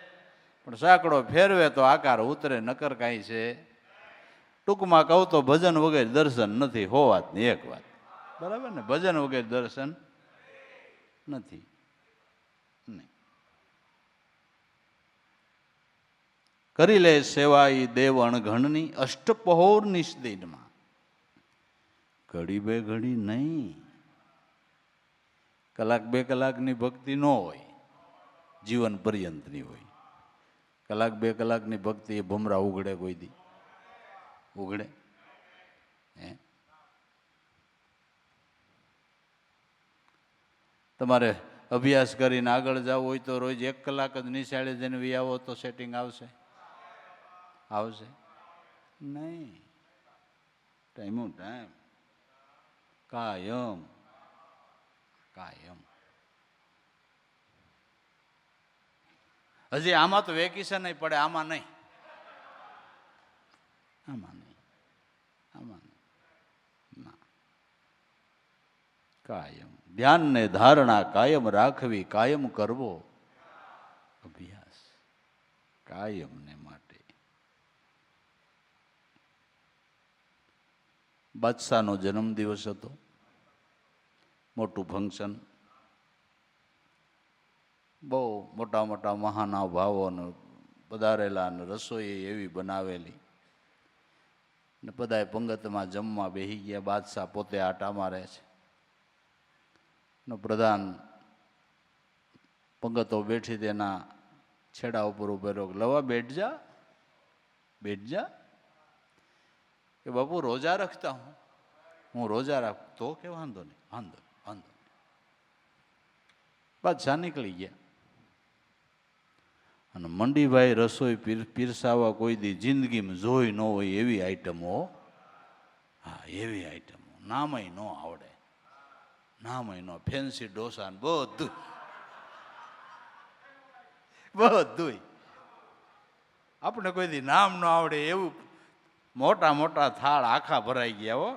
પણ સાંકડો ફેરવે તો આકાર ઉતરે, નકર કાંઈ છે. ટૂંકમાં કહું તો ભજન વગર દર્શન નથી. હો વાતની એક વાત, બરાબર ને? ભજન વગર દર્શન નથી. નહીં. કરી લે સેવા ઈ દેવ અણઘણની. અષ્ટપહોર નિષદિનમાં, ઘડી બે ઘડી નહીં. કલાક બે કલાકની ભક્તિ ન હોય, જીવન પર્યંતની હોય. કલાક બે કલાકની ભક્તિ એ ભમરા ઉઘડે કોઈ દી? ઉઘડે? તમારે અભ્યાસ કરીને આગળ જવું હોય તો રોજ 1 કલાક જ નિશાળે જઈને વી આવો તો સેટિંગ આવશે? આવશે નહીં. ટાઈમો ટાઈમ, કાયમ કાયમ. હજી આમાં તો વેકેશન નહીં પડે, આમાં નહીં, આમાં નહીં, આમાં નહીં, ના. કાયમ ધ્યાન ને ધારણા કાયમ રાખવી, કાયમ કરવો અભ્યાસ, કાયમ ને માટે. બાદશાહનો જન્મદિવસ હતો, મોટું ફંક્શન, બહુ મોટા મોટા મહાનુભાવોને પધારેલા, અને રસોઈ એવી બનાવેલી, ને બધાએ પંગતમાં જમવા બેસી ગયા. બાદશાહ પોતે આટા મારે છે, ને પ્રધાન પંગતો બેઠી તેના છેડા ઉપર ઉભેલો. લવા બેઠ જા, બેઠ જા. કે બાપુ રોજા રખતા હું રોજા રાખું. તો કે વાંધો નહીં, વાંધો વાંધો. બાદશાહ નીકળી ગયા. અને મંડીભાઈ રસોઈ પીરસાવા કોઈ દી જિંદગીમાં જોઈ ન હોય એવી આઈટમો. હા, એવી આઈટમો. નામય ન આવડે, નામય ન. ફેન્સી ઢોસા ને બધું બધું આપણે કોઈ દી નામ ન આવડે એવું મોટા મોટા થાળ આખા ભરાઈ ગયા હો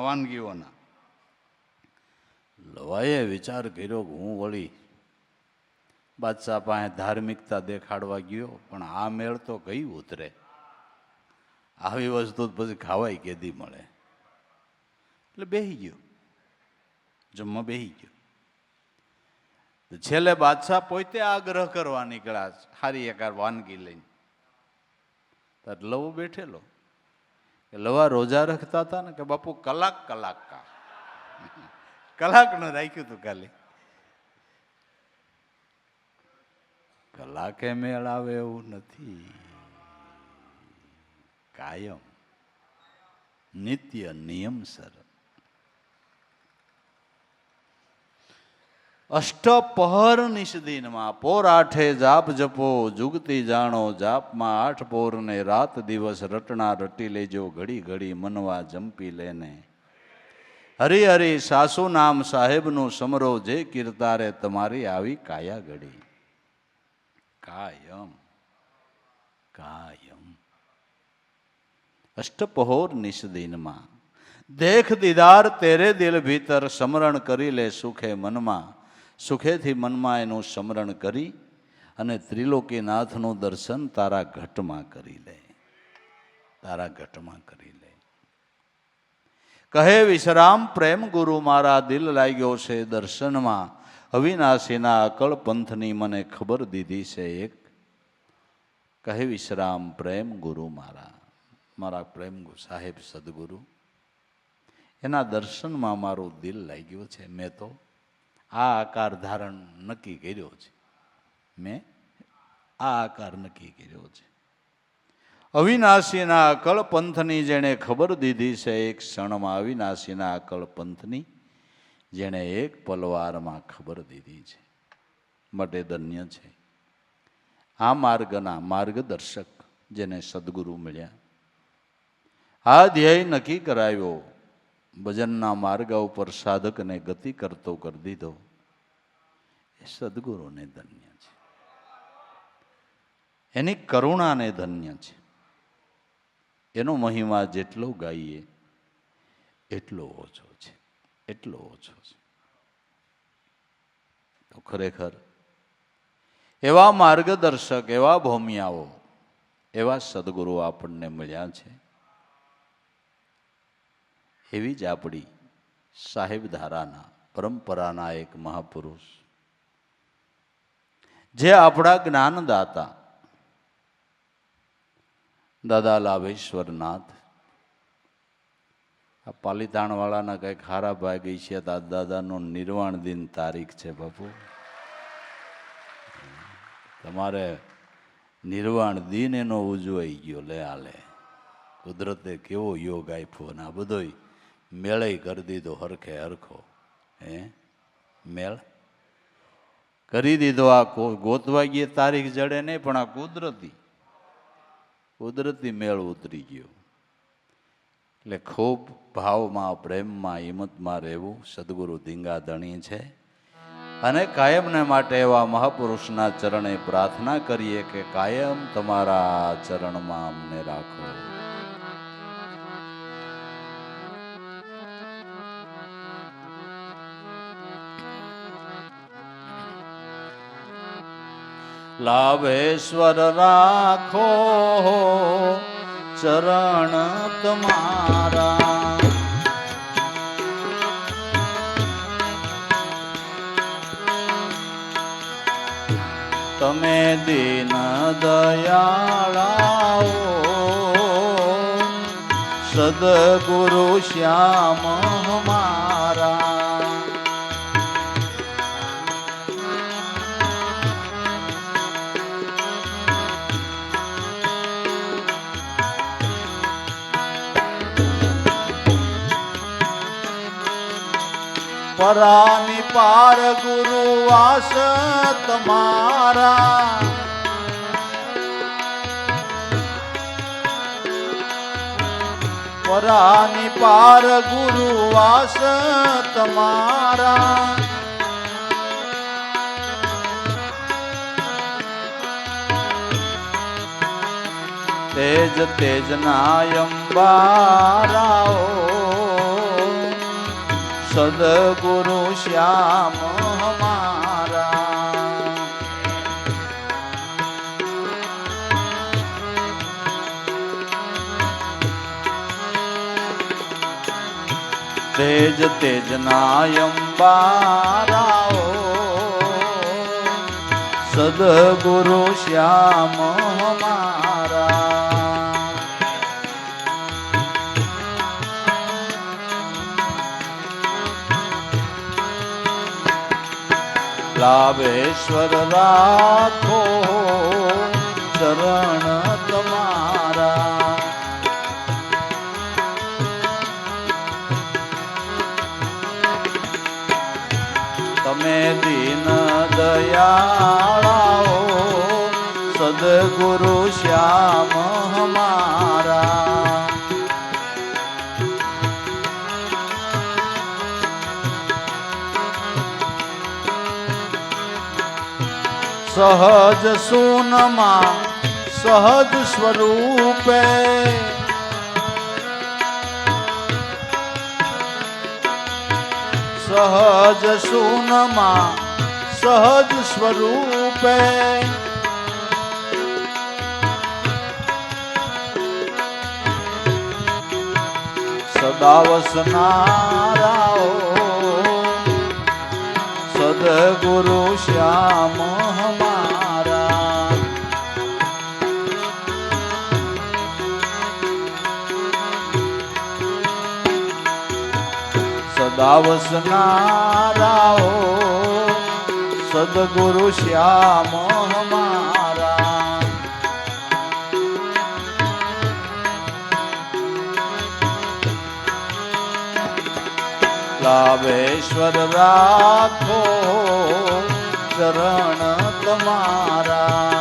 વાનગીઓના. લવાએ વિચાર કર્યો કે હું વળી બાદશાહ પાસે ધાર્મિકતા દેખાડવા ગયો, પણ આ મેળ તો કઈ ઉતરે? આવી વસ્તુ પછી ખાવાય કેદી મળે? એટલે બેસી ગયો, જમવા બેસી ગયો. છેલ્લે બાદશાહ પોતે આગ્રહ કરવા નીકળ્યા, સારી એકાર વાનગી લઈને. ત્યારે લવો બેઠેલો. લવા રોજા રખતા હતા ને કે બાપુ કલાક કલાક કા કલાકનું રાખ્યું હતું ખાલી. કલાકે મેળ આવે એવું નથી, કાયમ નિત્ય નિયમસર. અષ્ટપહર નિષદીનમાં પોર આઠે જાપ જપો જુગતી જાણો જાપમાં 8 પોરને રાત દિવસ રટણા રટી લેજો ઘડી ઘડી મનવા જંપી લેને હરિ હરિ સાસુ નામ સાહેબનું સમરો જે કીર્તારે તમારી આવી કાયા ઘડી કાયમ કાયમ અષ્ટપહોર નિષદીનમાં દેખ દીદાર તેરે દિલ ભીતર સમરણ કરી લે સુખે મનમાં સુખેથી મનમાં એનું સ્મરણ કરી અને ત્રિલોકીનાથનું દર્શન તારા ઘટમાં કરી લે તારા ઘટમાં કરી લે કહે વિશ્રામ પ્રેમ ગુરુ મારા દિલ લાગ્યો છે દર્શનમાં અવિનાશીના અકળ પંથની મને ખબર દીધી છે એક કહે વિશ્રામ પ્રેમ ગુરુ મારા પ્રેમ સાહેબ સદગુરુ એના દર્શનમાં મારું દિલ લાગ્યું છે મેં તો આ આકાર ધારણ નક્કી કર્યો છે મેં આ આકાર નક્કી કર્યો છે અવિનાશીના અકળ પંથની જેણે ખબર દીધી છે એક ક્ષણમાં અવિનાશીના અકળ પંથની જેણે એક પલવારમાં ખબર દીધી છે માટે ધન્ય છે આ માર્ગના માર્ગદર્શક જેને સદગુરુ મળ્યા આ ધ્યેય નક્કી કરાવ્યો ભજનના માર્ગ ઉપર સાધકને ગતિ કરતો કરી દીધો એ સદગુરુને ધન્ય છે એની કરુણાને ધન્ય છે એનો મહિમા જેટલો ગાઈએ એટલો ઓછો છે એટલો ઓછો છે તો ખરેખર એવા માર્ગદર્શક એવા ભૌમિયાઓ એવા સદગુરુ આપણને મળ્યા છે એવી જ આપણી સાહેબ ધારાના પરંપરાના એક મહાપુરુષ જે આપણા જ્ઞાનદાતા દાદા લાભેશ્વર નાથ આ પાલીતાણવાળાના કંઈક હારા ભાગી છે તો દાદાનો નિર્વાણ દિન તારીખ છે બાપુ તમારે નિર્વાણ દિન એનો ઉજવાઈ ગયો લે આલે કુદરતે કેવો યોગ આપ્યો ને આ બધોય મેળે કરી દીધો હરખે હરખો મેળ કરી દીધો આ ગોતવા ગયે તારીખ જડે નહીં પણ આ કુદરતી મેળ ઉતરી ગયો એટલે ખૂબ ભાવમાં પ્રેમમાં હિંમતમાં રહેવું સદગુરુ ધીંગા ધણી છે અને કાયમને માટે એવા મહાપુરુષના ચરણે પ્રાર્થના કરીએ કે કાયમ તમારા ચરણમાં અમને રાખો લાભેશ્વર રાખો ચરણ તમારા તમે દીન દયાળાઓ સદગુરુ શ્યામ હમારા પરાની પાર ગુરુ વાસ તમારા પરાની પાર ગુરુ વાસ તમારા તેજ તેજના અંબારાઓ સદગુરુ શ્યામ હમારા તેજ તેજના અંબારાઓ સદગુરુ શ્યામ હમારા લાભેશ્વર રાખો ચરણ તમારા તમે દયાળાઓ સદગુરુ શ્યામ હમારા. સહજ સુનમાં સહજ સ્વરૂપે સહજ સુનમાં સહજ સ્વરૂપે સદા વસનારાઓ સદગુરુ શ્યામ હમારા. સદા વસનારાઓ સદગુરુ શ્યામ હમારા. લાવેશ્વર રાખો ચરણ તમારા.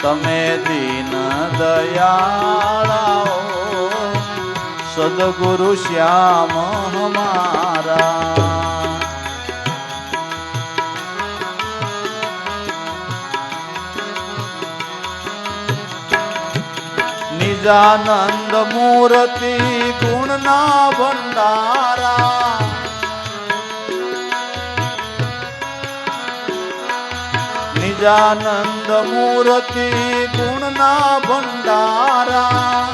તમે દીન દયાળાઓ સદગુરુ શ્યામ હમારા. નિજાનંદ મૂર્તિ ગુણના ભંડારા. નિજાનંદ મૂર્તિ ગુણના ભંડારા.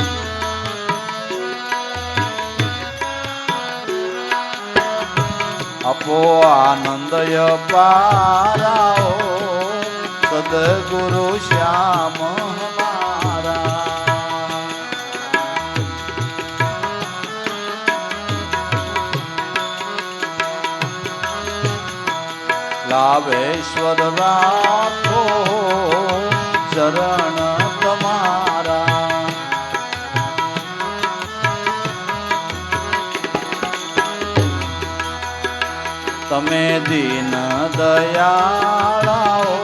આપો આનંદય પારાઓ સદગુરુ શ્યામ હમારા. લાવેશ્વર રાખો ચરણ તમારા. તમે દીન દયાળાઓ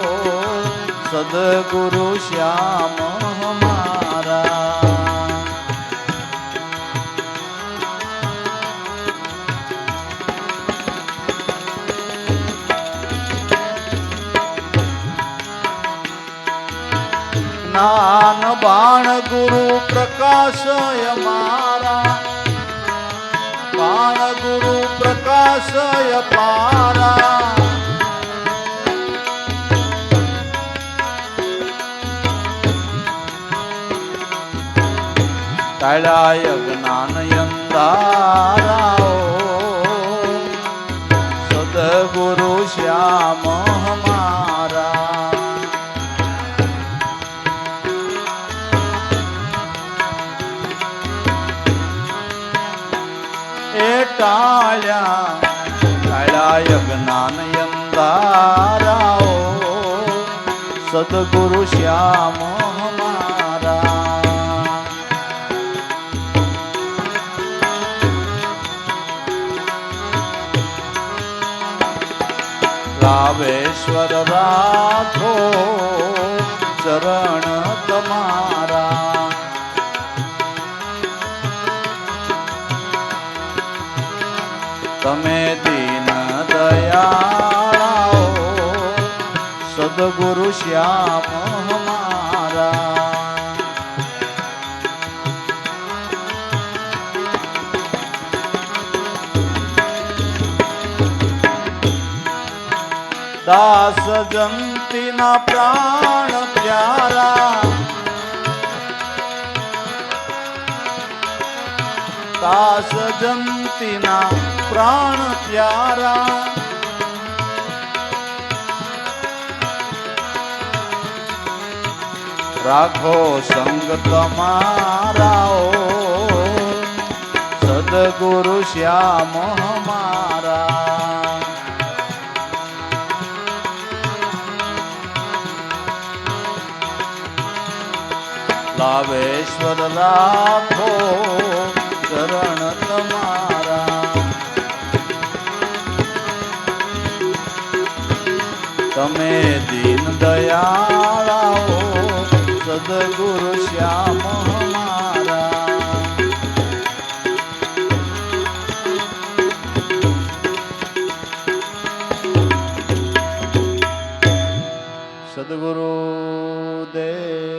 સદગુરુ શ્યામ હમારા. જ્ઞાન બાણ ગુરુ પ્રકાશય મારા. બાણ ગુરુ પ્રકાશય પારા. ટાળાય જ્ઞાન અંધારાઓ સદગુરુ શ્યામ હમારા. ટાળ્યા જ્ઞાન અંધારાઓ સદગુરુ શ્યામ હમારા. લાવેશ્વર રાખો ચરણ તમારા. તમે દીન દયાળાઓ સદગુરુ શ્યામ હમારા. દાસ જંતીના પ્રાણ પ્યારા. દાસ જંતીના પ્રાણ પ્યારા. રાખો સંગ તમારાઓ સદગુરુ શ્યામ હમારા. લાવેશ્વર રાખો ચરણ તમારા. તમે દીન દયાળાઓ સદગુરુ શ્યામ હમારા. સદગુરુ દેવ